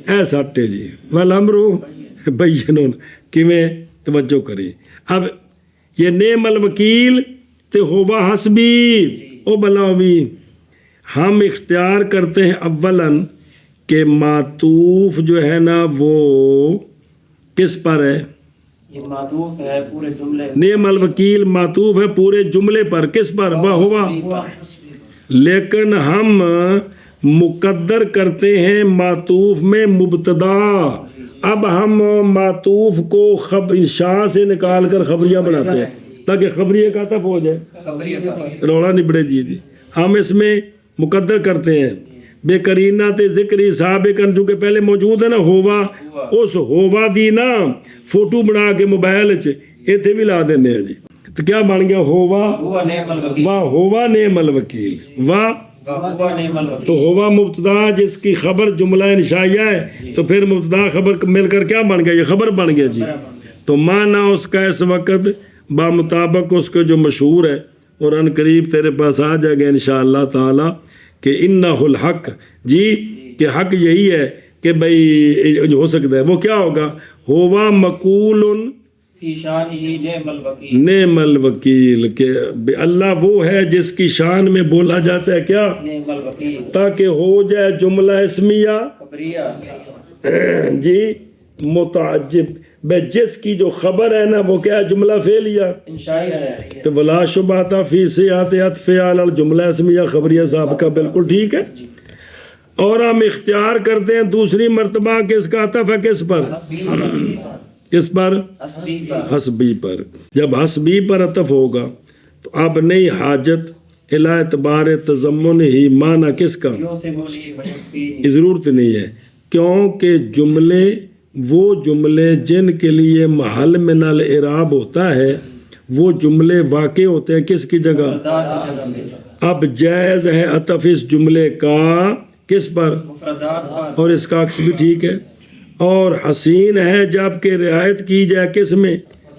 ایسا اٹھے جی، والامر بین کیویں توجہ کریں۔ اب یہ نعم الوکیل تے ہوا حسبی، او بلاؤ بھی ہم اختیار کرتے ہیں اولاً کہ معطوف جو ہے نا وہ کس پر ہے، یہ معطوف ہے پورے جملے، نعم الوکیل معطوف ہے پورے جملے پر، کس پر، ہوا، لیکن ہم مقدر کرتے ہیں معطوف میں مبتدا، اب ہم معطوف کو انشاء سے نکال کر خبریہ بناتے ہیں تاکہ خبریہ کا عطف ہو جائے، روڑا نبڑے جی، ہم اس میں مقدر کرتے ہیں بے قرینہ تے ذکری سابقاً جو کہ پہلے موجود ہے نا ہوا، اس ہوا دی نا فوٹو بنا کے موبائل ایتھے بھی لا دینے ہیں جی، تو کیا بن گیا ہوا، واہ ہوا نعم الوکیل، واہ تو ہوا مبتدا جس کی خبر جملہ انشائیہ ہے، تو پھر مبتدا خبر مل کر کیا بن گیا، یہ خبر بن گیا جی، تو معنی اس کا اس وقت با مطابق اس کے جو مشہور ہے اور ان قریب تیرے پاس آ جائے گا انشاءاللہ تعالی کہ انہ الحق جی، کہ حق یہی ہے کہ بھئی جو ہو سکتا ہے وہ کیا ہوگا؟ ہوا مقول فی شانہ نعم الوکیل، نعم الوکیل، کہ اللہ وہ ہے جس کی شان میں بولا جاتا ہے کیا؟ نعم الوکیل، تاکہ ہو جائے جملہ اسمیہ خبریہ، جی متعجب، بے جس کی جو خبر ہے نا وہ کیا جملہ فعلیہ، انشائی ہے، تو ولا شبہ تھا فی سیات عطف علی الجملہ اسمیہ خبریہ سابقہ، بالکل ٹھیک ہے۔ اور ہم اختیار کرتے ہیں دوسری مرتبہ کہ اس کا عطف ہے کس پر؟ کس پر؟ حسبی پر، حسبی پر۔ جب حسبی پر عطف ہوگا تو اب نہیں حاجت الی اعتبار تضمن ہی معنی کس کا؟ یوسبونی ویکفینی، ضرورت نہیں ہے، کیونکہ جملے وہ جملے جن کے لیے محل من الاعراب ہوتا ہے وہ جملے واقع ہوتے ہیں کس کی جگہ؟ مفردات کی جگہ پہ، اب جائز ہے عطف اس جملے کا کس پر؟ مفردات پر، اور اس کا عکس بھی ٹھیک ہے۔ اور حسین ہے جب کہ رعایت کی جائے کس میں؟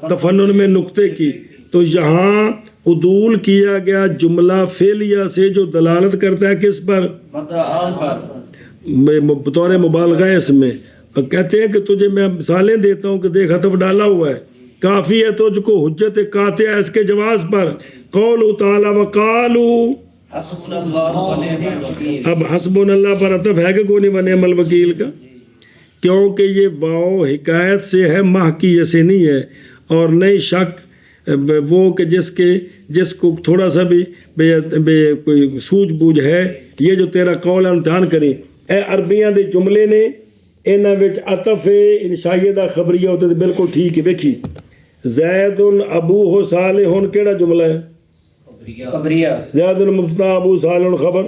تفنن میں نقطے کی، تو یہاں عدول کیا گیا جملہ فعلیہ سے جو دلالت کرتا ہے کس پر؟ مدعا پر، بطور مبالغہ اس میں، اور کہتے ہیں کہ تجھے میں مثالیں دیتا ہوں کہ دیکھ عطف ڈالا ہوا ہے، کافی ہے تجھ کو حجت قاطع اس کے جواز پر، قول تعالی وقالوا، حسبنا اللہ ونعم الوکیل، اب حسبنا اللہ پر عطف ہے کہ کوئی نہیں ونعم الوکیل کا؟ کیونکہ یہ واو حکایت سے ہے، ماہ کی جیسے نہیں ہے، اور نہیں شک وہ کہ جس کو تھوڑا سا بھی کوئی سوجھ بوجھ ہے، یہ جو تیرا قول امتحان کریں اے عربیاں دے جملے نے انہاں وچ عطف انشائیہ دا خبریہ ہوتے تھے، بالکل ٹھیک ہے۔ دیکھی زید ابوہ صالح کیڑا جملہ ہے؟ خبریہ، زید مبتدا ابو صالح خبر،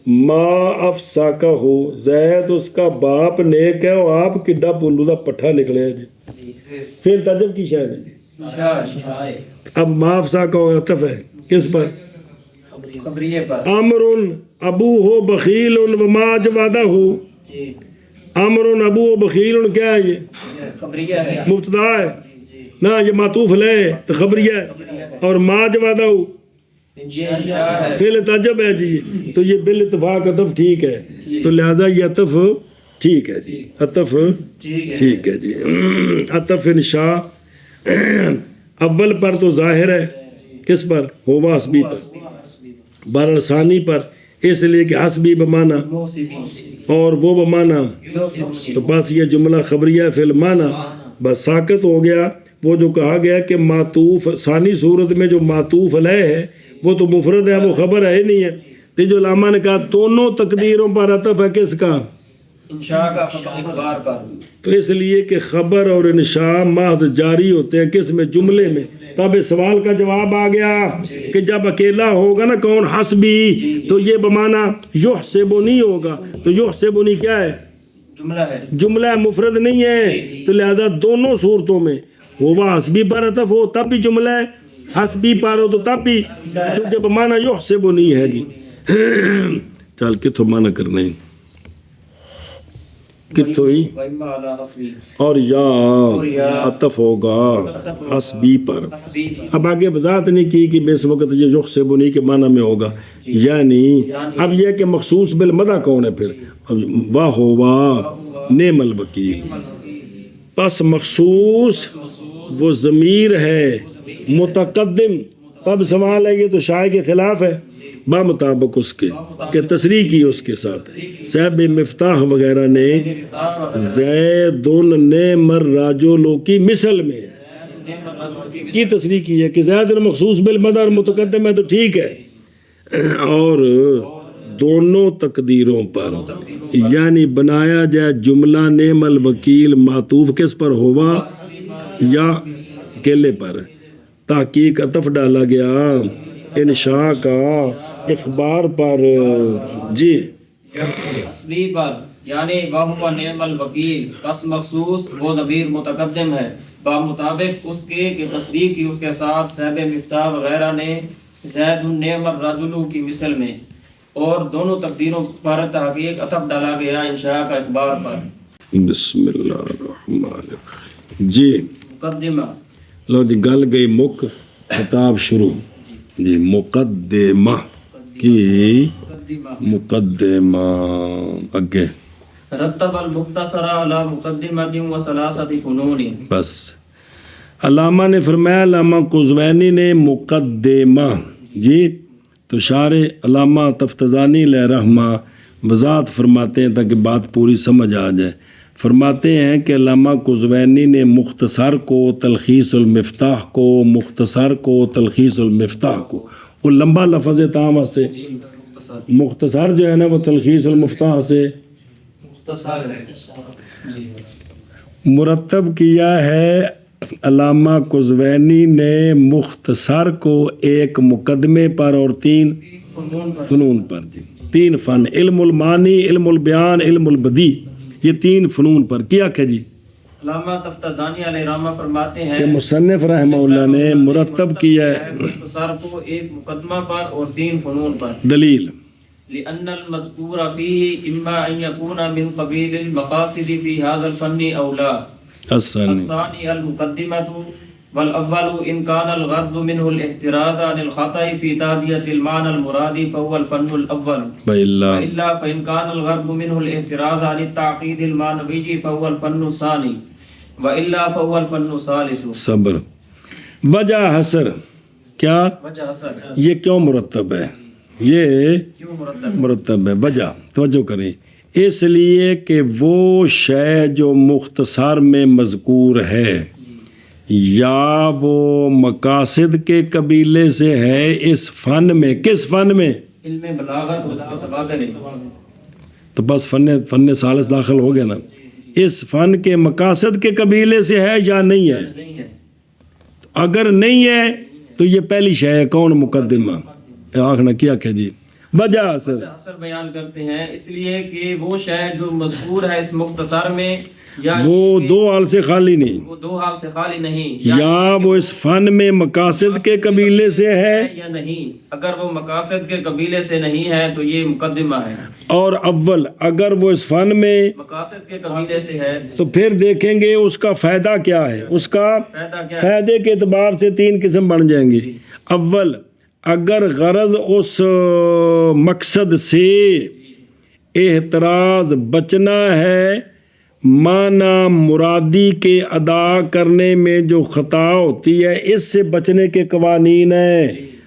ما افساکہ ہو، زید اس کا باپ نیک ہے، اور آپ کڈا پلو دا پٹھا نکلے ہے جی، پھر تجب کی شاید ہے۔ اب ما افساکہ ہو عطف ہے کس پر؟ خبریہ پر، امر ابو ہو بخیل وما جوادہ ہو، امر ابو ہو بخیل کیا ہے؟ یہ خبریہ ہے، مبتدا ہے نا، یہ معطوف لے تو خبریہ ہے، اور ما جوادہ ہو فعل تعجب ہے جی، تو یہ بالاتفاق عطف ٹھیک ہے، تو لہذا یہ عطف ٹھیک ہے جی، عطف ٹھیک ہے جی۔ عطف انشاء اول پر تو ظاہر ہے کس پر؟ ہوا حسبی پر، بارثانی پر، اس لیے کہ حسبی بمانا اور وہ بمانا، تو بس یہ جملہ خبریہ فی المعنی بس ساکت ہو گیا۔ وہ جو کہا گیا کہ معطوف ثانی صورت میں جو معطوف علیہ ہے وہ تو مفرد ہے، وہ خبر ہے ہی نہیں ہے، تو جو علامہ نے کہا دونوں تقدیروں پر عطف ہے کس کا؟ انشاء کا اخبار پر، تو اس لیے کہ خبر اور انشاء محض جاری ہوتے ہیں کس میں؟ جملے میں۔ تب اس سوال کا جواب آ گیا کہ جب اکیلا ہوگا نا کون حسبی، تو یہ بمانا یحسبنی ہوگا، تو یحسبنی کیا ہے؟ جملہ ہے، جملہ مفرد نہیں ہے، تو لہذا دونوں صورتوں میں ہوا حسبی پر عطف ہو تب بھی جملہ ہے، حسبی پر ہو تو تب بھی، کیونکہ بمانا یحسبنی ہے جی۔ چل کتوں مانا کرنا ہے کتوں ہی، وَإِمَّا عَلَىٰ حَسْبِي، اور یا عطف ہوگا حسبی پر۔ اب آگے وضاحت نہیں کی کہ اس وقت یہ یحسبنی کے معنی میں ہوگا، یعنی اب یہ کہ مخصوص بالمدح کون ہے پھر؟ واہ ہوا نعم الوکیل، پس مخصوص وہ ضمیر ہے متقدم، تب سوال ہے یہ تو شائع کے خلاف ہے، با مطابق اس کے کہ تصریح کی اس کے ساتھ صاحب مفتاح وغیرہ نے زید نعم الرجل کی مثل میں کی تصریح کی ہے کہ زید مخصوص بالمدح متقدم ہے تو ٹھیک ہے، اور دونوں تقدیروں پر یعنی بنایا جائے جملہ نعم الوکیل معطوف کس پر ہوا یا اکیلے پر، تحقیق عطف ڈالا گیا انشاء کا اخبار پر جی، حسبی پر یعنی وَهُوَ نِعْمَ الْوَكِيلُ، پس مخصوص وہ ضمیر متقدم ہے بامطابق اس کے کہ تصریح کی اس کے ساتھ صاحب مفتاح وغیرہ نے زید نعم الرجل کی مثل میں، اور دونوں تقدیروں پر تحقیق عطف ڈالا گیا انشاء کا اخبار پر۔ بسم اللہ الرحمن الرحیم جی، مقدمہ، لو جی گل گئی مک، خطاب شروع جی، مقدمہ کی مقدمہ اگے رتب المختصر على مقدمة وثلاثة فنون. بس علامہ نے فرمایا، علامہ قزوینی نے مقدمہ جی، تو شارح علامہ تفتزانی علیہ رحمہ وضاحت فرماتے ہیں تاکہ بات پوری سمجھ آ جائے. فرماتے ہیں کہ علامہ قزوینی نے مختصر کو، تلخیص المفتاح کو، مختصر کو، تلخیص المفتاح کو، وہ لمبا لفظ ہے تام سے، مختصر جو ہے نا وہ تلخیص المفتاح سے مرتب کیا ہے. علامہ قزوینی نے مختصر کو ایک مقدمے پر اور 3 فنون پر، جی 3 فن، علم المعانی، علم البیان، علم البدیع، یہ 3 فنون پر کیا کہ جی. علامہ تفتزانی علیہ رحمہ فرماتے ہیں کہ مصنف رحمہ اللہ نے مرتب کیا ہے مختصر کو ایک مقدمہ پر اور 3 فنون پر. دلیل لأن المذكور فيه إما أن يكون من قبيل المقاصد في هذا الفن أو لا. الثاني المقدمة، والأول إن كان الغرض منه الاحتراز عن الخطأ في تأدية المعنى المراد فهو الفن الأول، وإلا فإن كان الغرض منه الاحتراز عن التعقيد المعنوي فهو الفن الثاني، وإلا فهو الفن الثالث. صبر. وجہ حسر کیا، وجہ حسر یہ کیوں مرتب ہے، یہ کیوں مرتب مرتب ہے. وجہ توجہ کریں، اس لیے کہ وہ شے جو مختصر میں مذکور ہے یا وہ مقاصد کے قبیلے سے ہے اس فن میں، کس فن میں، علم بلاغت و تبادل، تو بس فن ثالث داخل ہو گیا نا. اس فن کے مقاصد کے قبیلے سے ہے یا نہیں ہے. نہیں ہے. اگر نہیں ہے تو یہ پہلی شے ہے. کون مقدمہ آخنا کیا کہ جی وجہ اثر بیان کرتے ہیں، اس لیے کہ وہ شے جو مذکور ہے اس مختصر میں یا وہ 2 حال سے خالی نہیں، وہ 2 حال سے خالی نہیں، یا وہ اس فن میں مقاصد کے قبیلے سے ہے یا نہیں. اگر وہ مقاصد کے قبیلے سے نہیں ہے تو یہ مقدمہ ہے. اور اول اگر وہ اس فن میں مقاصد کے قبیلے سے ہے تو پھر دیکھیں گے اس کا فائدہ کیا ہے. اس کا فائدہ کیا ہے. فائدے کے اعتبار سے 3 قسم بن جائیں گے. اول اگر غرض اس مقصد سے احتراز بچنا ہے، معنی مرادی کے ادا کرنے میں جو خطا ہوتی ہے اس سے بچنے کے قوانین ہیں،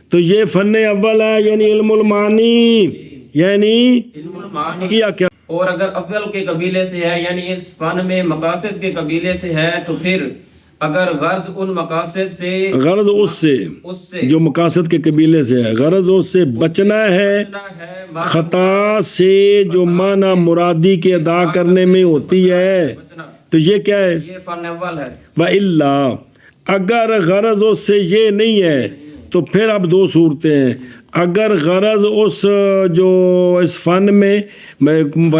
تو یہ فن اول ہے، یعنی علم المعانی، یعنی علم المعانی. کیا اور اگر اول کے قبیلے سے ہے یعنی اس فن میں مقاصد کے قبیلے سے ہے تو پھر اگر غرض ان مقاصد سے، غرض اس سے جو مقاصد کے قبیلے سے ہے، غرض اس سے بچنا ہے خطا سے جو معنی مرادی کے ادا کرنے میں ہوتی ہے، تو یہ کیا ہے، یہ فن اول ہے. وَإِلَّا اگر غرض اس سے یہ نہیں ہے تو پھر اب 2 صورتیں ہیں. اگر غرض اس جو اس فن میں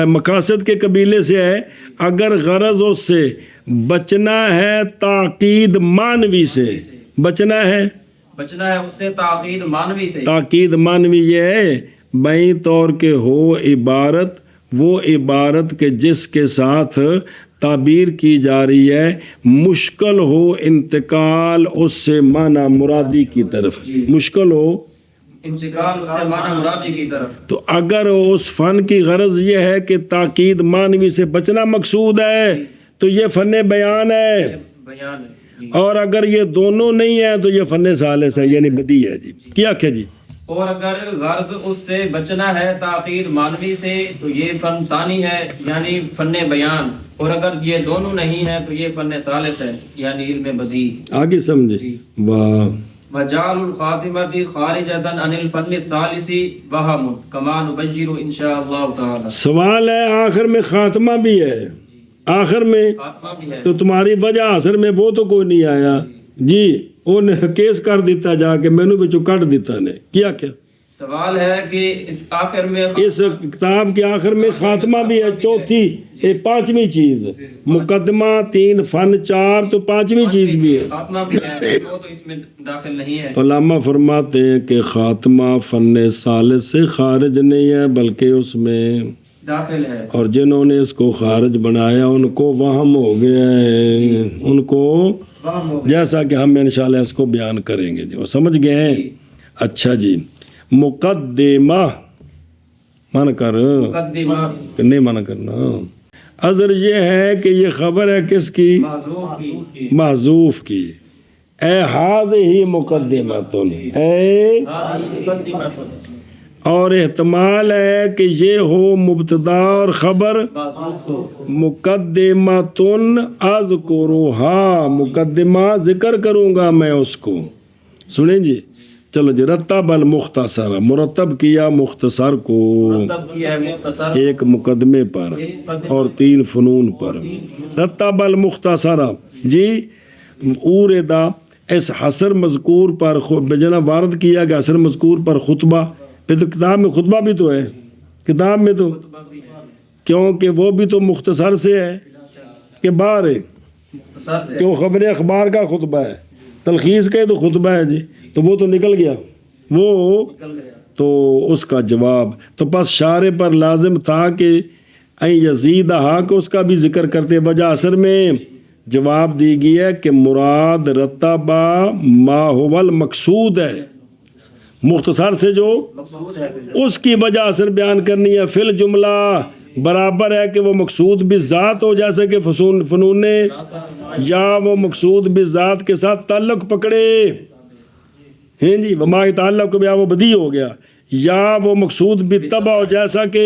مقاصد کے قبیلے سے ہے، اگر غرض اس سے بچنا ہے تاکید معنوی سے، بچنا ہے اس سے تاکید معنوی سے. تاکید معنوی یہ ہے بئی طور کے ہو عبارت، وہ عبارت کے جس کے ساتھ تعبیر کی جا رہی ہے مشکل ہو انتقال اس سے معنی مرادی کی طرف، مشکل ہو انتقال اس سے معنی مرادی کی طرف. تو اگر اس فن کی غرض یہ ہے کہ تاکید معنوی سے بچنا مقصود ہے تو یہ فن بیان ہے. بیان ہے. اور اگر یہ دونوں نہیں ہیں تو یہ فن ثالث ہے، یعنی بدیع ہے. جی کیا کہ جی. اور اگر غرض اس سے بچنا ہے تاکید معنوی سے تو یہ فن ثانی ہے یعنی فن بیان. اور اگر یہ دونوں نہیں ہیں تو یہ فن ثالث ہے یعنی علم بدیع. آگے سمجھے. واہ. وجعل الخاتمة خارجة عن الفن الثالث وهم كما نبجر ان شاء اللہ تعالی. سوال ہے آخر میں خاتمہ بھی ہے، آخر میں خاتمہ بھی ہے. تو تمہاری وجہ اثر میں وہ تو کوئی نہیں آیا جی، انہیں کیس کر دیتا جا کے مینو بچوں کٹ دیتا نے کیا. سوال ہے کہ اس آخر میں اس کتاب کے آخر میں خاتمہ بھی ہے، چوتھی 5ویں چیز، مقدمہ 3 فن 4 تو 5ویں چیز بھی ہے. خاتمہ بھی ہے، وہ تو اس میں داخل نہیں ہے. علامہ فرماتے ہیں کہ خاتمہ فن ثالث سے خارج نہیں ہے بلکہ اس میں داخل ہے. اور جنہوں نے اس کو خارج بنایا ان کو وہم ہو گیا ہے، ان کو جیسا کہ ہم انشاءاللہ اس کو بیان کریں گے. جی وہ سمجھ گئے ہیں. اچھا جی. مقدمہ من کر مقدمہ نہیں منع کرنا. عذر یہ ہے کہ یہ خبر ہے کس کی؟ معذوف کی محذوف کی. اے ہی مقدمتن، اے مقدمۃ اور احتمال ہے کہ یہ ہو مبتدا اور خبر معذوف ہو. مقدمتن اذکرھا، مقدمہ ذکر کروں گا میں اس کو. سنیں جی، چلو جی. رتب المختصر، مرتب کیا مختصر کو تب کیا ہے مختصر ایک مقدمے پر اور 3 فنون پر. رتب المختصر جی، اوردہ اس حسر مذکور پر جناب وارد کیا گیا حسر مذکور پر خطبہ. پھر تو کتاب میں خطبہ بھی تو ہے، کتاب میں تو، کیونکہ وہ بھی تو مختصر سے ہے کہ باہر ہے، مختصر سے کہ وہ خبر اخبار کا خطبہ ہے، تلخیص کا ہی تو خطبہ ہے جی. تو وہ تو نکل گیا وہ، نکل گیا. تو اس کا جواب تو بس شارع پر لازم تھا کہ این یزیدہا کہ اس کا بھی ذکر کرتے. وجہ اثر میں جواب دی گئی ہے کہ مراد رتبہ ما هو المقصود ہے، مختصر سے جو مقصود ہے اس کی وجہ اثر بیان کرنی ہے. فی الجملہ برابر ہے کہ وہ مقصود بھی ذات ہو، جیسے کہ فنون نے، یا وہ مقصود بھی ذات کے ساتھ تعلق پکڑے ہیں جی. وما تعلق بیا وہ بدی ہو گیا، یا وہ مقصود بھی تبع ہو، جیسا کہ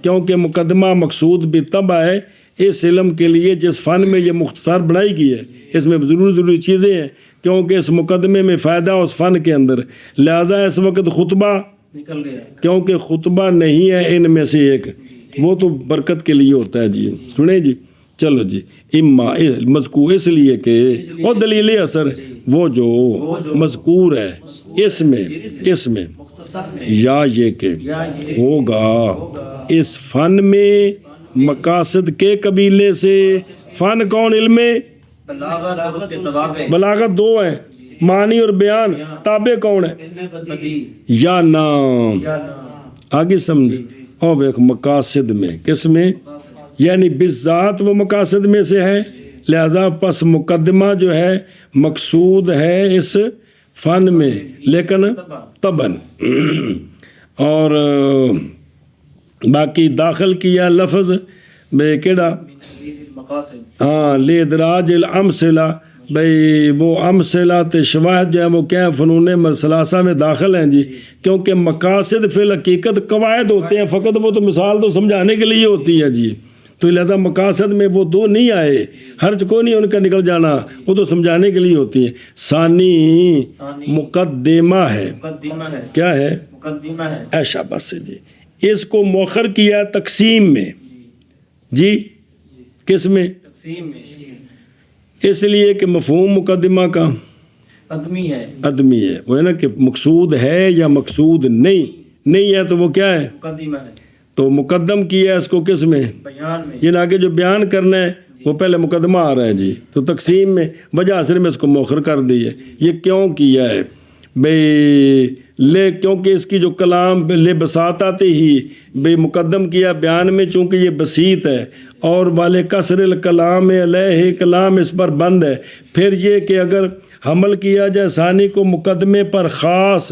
کیونکہ مقدمہ مقصود بھی تبع ہے. اس علم کے لیے جس فن میں یہ مختصر بنائی گئی ہے اس میں ضروری چیزیں ہیں، کیونکہ اس مقدمے میں فائدہ اس فن کے اندر. لہذا اس وقت خطبہ، نکل گیا. کیونکہ خطبہ نہیں ہے ان میں سے ایک، وہ تو برکت کے لیے ہوتا ہے جی. سنیں جی، چلو جی. اما مذکور اس لیے کہ اور دلیل اثر وہ جو مذکور ہے اس میں یا یہ کہ ہوگا اس فن میں مقاصد کے قبیلے سے. فن کون؟ علم بلاغت اور اس کے توابع. بلاغت 2 ہیں، معنی اور بیان. تابع کون ہے؟ بدی یا نام. یا نام. آگے سمجھ. اور ایک مقاصد میں، کس میں؟ یعنی بالذات وہ مقاصد میں سے ہے. لہذا پس مقدمہ جو ہے مقصود ہے اس فن میں، لیکن طبعاً. اور باقی داخل کیا لفظ بے کیڑا، مقاصد ہاں، لیدراج الامثلہ، بھئی وہ امثلہ شواہد جو ہیں وہ کیا فنون ثلاثہ میں داخل ہیں جی. کیونکہ مقاصد فی الحقیقت قواعد ہوتے ہیں، فقط وہ تو مثال تو سمجھانے کے لیے ہوتی ہے جی. تو لہذا مقاصد میں وہ 2 نہیں آئے، حرج کو نہیں ان کا نکل جانا، وہ تو سمجھانے کے لیے ہوتی ہیں. ثانی مقدمہ ہے. مقدمہ ہے. کیا ہے؟ مقدمہ ہے. ایشا بس جی. اس کو مؤخر کیا تقسیم میں جی. کس میں؟ تقسیم میں. اس لیے کہ مفہوم مقدمہ کا قدمی ہے. عدمی ہے، وہ ہے نا کہ مقصود ہے یا مقصود نہیں ہے تو وہ کیا ہے؟ مقدمہ ہے. تو مقدم کیا ہے اس کو کس میں؟ بیان میں. یہ آگے جو بیان کرنا ہے وہ پہلے مقدمہ آ رہا ہے جی. تو تقسیم میں وجہ اثر میں اس کو مؤخر کر دی ہے. یہ کیوں کیا ہے بھئی؟ کیونکہ اس کی جو کلام لے بساطاتے ہی بھئی مقدم کیا بیان میں، چونکہ یہ بسیط ہے، اور والے کسر الکلام علیہ کلام اس پر بند ہے. پھر یہ کہ اگر حمل کیا جائے ثانی کو مقدمے پر خاص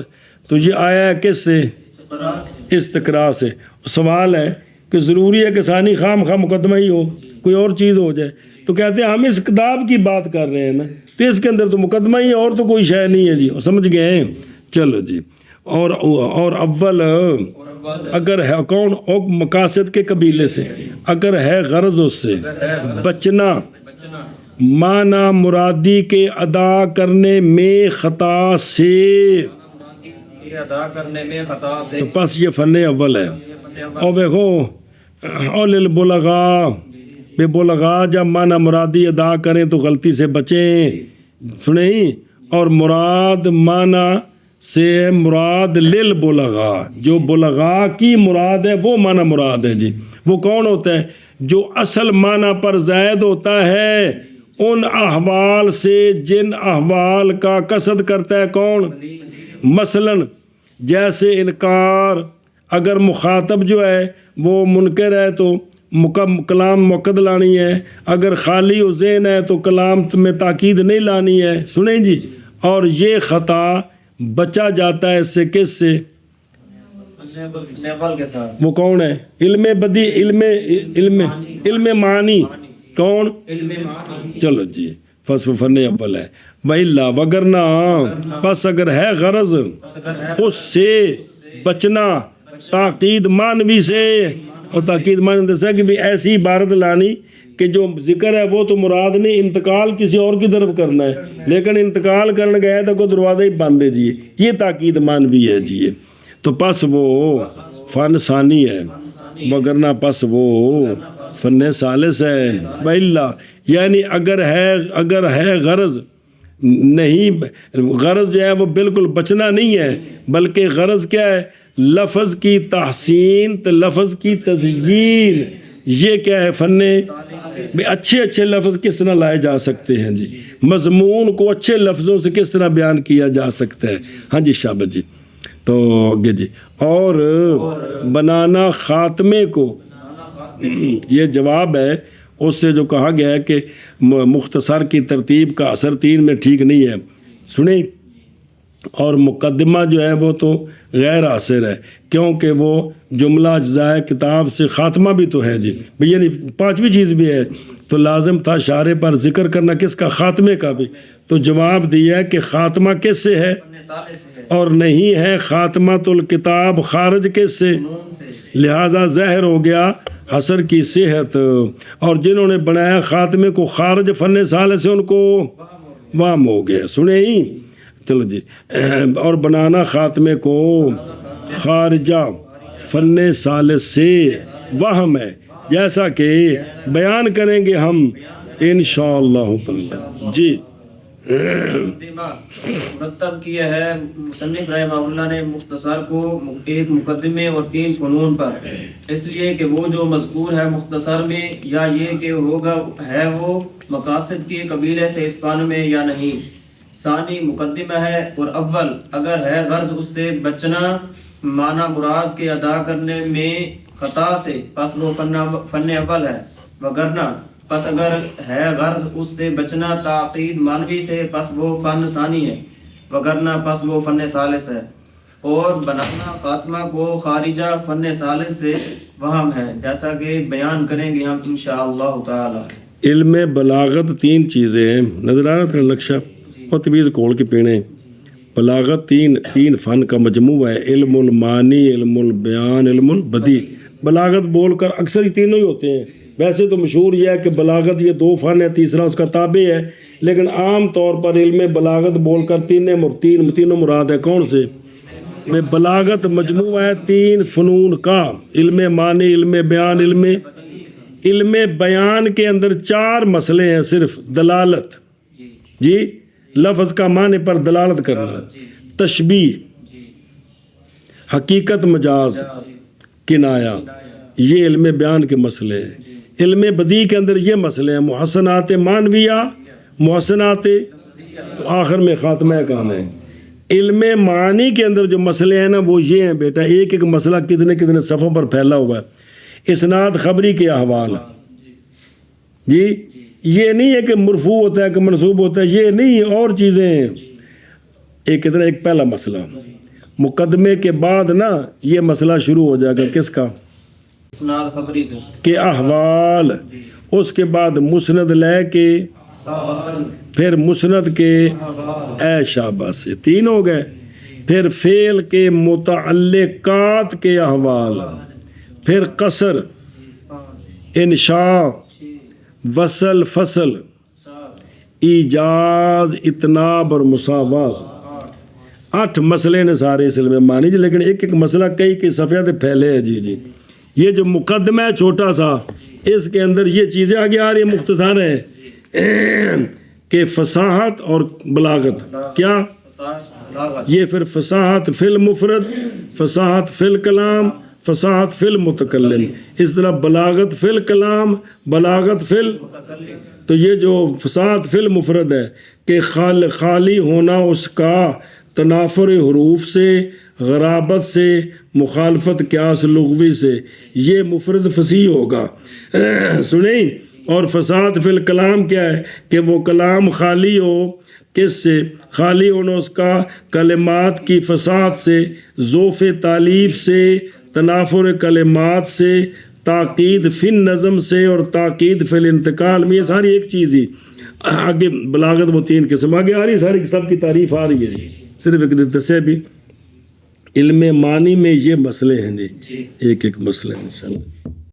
تو یہ آیا ہے کس سے؟ استقراء سے. سوال ہے کہ ضروری ہے کہ ثانی خام خواہ مقدمہ ہی ہو، کوئی اور چیز ہو جائے؟ تو کہتے ہیں ہم اس کتاب کی بات کر رہے ہیں نا، تو اس کے اندر تو مقدمہ ہی، اور تو کوئی شے نہیں ہے جی. سمجھ گئے ہیں؟ چلو جی. اور اول اگر ہے کون؟ مقاصد کے قبیلے سے اگر ہے غرض اس سے بچنا، معنی مرادی کے ادا کرنے میں خطا سے، ادا کرنے میں خطا سے. تو پس یہ فن اول ہے. اور دیکھو اول البلغاء، بے بلغاء جب معنی مرادی ادا کریں تو غلطی سے بچیں. سنیں؟ اور مراد معنی سے مراد للبلغاء، جو بلغاء کی مراد ہے وہ معنی مراد ہے جی. وہ کون ہوتا ہے؟ جو اصل معنی پر زائد ہوتا ہے ان احوال سے جن احوال کا قصد کرتا ہے کون؟ مثلا جیسے انکار، اگر مخاطب جو ہے وہ منکر ہے تو کلام مؤکد لانی ہے، اگر خالی و ذہن ہے تو کلام میں تاکید نہیں لانی ہے. سنیں جی. اور یہ خطا بچا جاتا ہے اس سے، کس سے؟ نیبل کے ساتھ وہ کون ہے؟ علم بدی، علم معنی کون؟ چلو جی فلسفہ فن اول ہے. وَإِلَّا وگرنہ پس اگر ہے غرض اس سے بچنا تاکید مانوی سے، اور تاکید مانوی دسا کہ بھی ایسی عبارت لانی کہ جو ذکر ہے وہ تو مراد نہیں، انتقال کسی اور کی طرف کرنا ہے، لیکن انتقال کرنے گئے تو کوئی دروازہ ہی بند ہے جی، یہ تاکید مانوی ہے جی. تو پس وہ فن ثانی ہے، وگرنہ پس وہ فن ثالث ہے. وَإِلَّا یعنی اگر ہے غرض نہیں، غرض جو ہے وہ بالکل بچنا نہیں ہے، بلکہ غرض کیا ہے؟ لفظ کی تحسین، لفظ کی تزیین. یہ کیا ہے؟ فن بھی اچھے لفظ کس طرح لائے جا سکتے ہیں جی، مضمون کو اچھے لفظوں سے کس طرح بیان کیا جا سکتا ہے. ہاں جی شابت جی. تو آگے جی، اور بنانا خاتمے کو، یہ جواب ہے اس سے جو کہا گیا ہے کہ مختصر کی ترتیب کا اثر 3 میں ٹھیک نہیں ہے. سنیں، اور مقدمہ جو ہے وہ تو غیر اثر ہے، کیونکہ وہ جملہ اجزائے کتاب سے خاتمہ بھی تو ہے جی، یعنی 5ویں چیز بھی ہے، تو لازم تھا شارح پر ذکر کرنا کس کا؟ خاتمے کا بھی. تو جواب دیا ہے کہ خاتمہ کس سے ہے؟ اور نہیں ہے خاتمۃ الکتاب خارج کس سے؟ لہذا ظاہر ہو گیا حسر کی صحت، اور جنہوں نے بنایا خاتمے کو خارج فن ثالث سے ان کو وہم ہو گیا. سنیں ہی، چلو جی، اور بنانا خاتمے کو خارجہ فن ثالث سے وہم ہے، جیسا کہ بیان کریں گے ہم انشاءاللہ تعالی. جی مرتب کیا ہے مصنف رحمہ اللہ نے مختصر کو ایک مقدمے اور 3 فنون پر، اس لیے کہ وہ جو مذکور ہے مختصر میں، یا یہ کہ ہوگا ہے وہ مقاصد کے قبیلے سے اس فن میں یا نہیں. ثانی مقدمہ ہے، اور اول اگر ہے غرض اس سے بچنا معنی مراد کے ادا کرنے میں خطا سے، پس وہ فن اول ہے. وگرنہ پس اگر ہے غرض اس سے بچنا تعقید مانوی سے، پس وہ فن ثانی ہے. وگرنہ پس وہ فن ثالث ہے. اور بنانا خاتمہ کو خارجہ فن ثالث سے وہم ہے، جیسا کہ بیان کریں گے ہم انشاءاللہ تعالی. علم بلاغت 3 چیزیں ہیں، نظر آ رہا تھا نقشہ اور تویز کھول کے پینے. بلاغت 3 فن کا مجموعہ ہے، علم المعانی، علم البیان، علم البدیع. بلاغت بول کر اکثر ہی تینوں ہی ہوتے ہیں، ویسے تو مشہور یہ ہے کہ بلاغت یہ 2 فن ہے، تیسرا اس کا تابع ہے، لیکن عام طور پر علم بلاغت بول کر تینوں مراد ہے. کون سے؟ بلاغت مجموعہ ہے 3 فنون کا، علم معنی، علم بیان، علم بیان کے اندر 4 مسئلے ہیں صرف. دلالت جی، لفظ کا معنی پر دلالت کرنا، تشبیہ، حقیقت مجاز، کنایہ، یہ علم بیان کے مسئلے ہیں. علم بدیع کے اندر یہ مسئلے ہیں، محسنات معنویہ، محسنات، تو آخر میں خاتمہ کام ہے. علم معنی کے اندر جو مسئلے ہیں نا وہ یہ ہیں بیٹا، ایک مسئلہ کتنے صفحوں پر پھیلا ہوا ہے. اسناد خبری کے احوال جی، یہ نہیں ہے کہ مرفوع ہوتا ہے کہ منصوب ہوتا ہے، یہ نہیں، اور چیزیں ہیں. ایک پہلا مسئلہ، مقدمے کے بعد نا یہ مسئلہ شروع ہو جائے گا کس کا؟ اسناد خبری کے احوال. اس کے بعد مسند لے کے، پھر مسند کے اے شاباش، 3 ہو گئے. پھر فعل کے متعلقات کے احوال، پھر قصر، انشاء، وصل، فصل، ایجاز، اتناب اور مساوات. 8 مسئلے نے سارے اس علم معنی جی، لیکن ایک مسئلہ کئی صفحے سے پھیلے ہیں جی. یہ جو مقدمہ ہے چھوٹا سا، اس کے اندر یہ چیزیں آگے آ رہی ہیں، مختصر ہیں کہ فصاحت اور بلاغت. کیا یہ؟ پھر فصاحت فی المفرد، فصاحت فی الکلام، فصاحت فی المتکلم. اس طرح بلاغت فی الکلام، بلاغت فی تو یہ جو فصاحت فی المفرد ہے کہ خالی ہونا اس کا تنافر حروف سے، غرابت سے، مخالفت قیاس لغوی سے، یہ مفرد فصیح ہوگا. سنیں، اور فساد فی الکلام کیا ہے کہ وہ کلام خالی ہو کس سے؟ خالی ہونا اس کا کلمات کی فساد سے، ذوف تالیف سے، تنافر کلمات سے، تاکید فی النظم سے اور تاکید فی الانتقال میں، یہ ساری ایک چیز ہی۔ آگے بلاغت وہ 3 قسم آگے آ رہی ہے، ساری سب کی تعریف آ رہی ہے، صرف ایک دسے بھی علم معنی میں یہ مسئلے ہیں جی، ایک ایک مسئلہ انشاءاللہ۔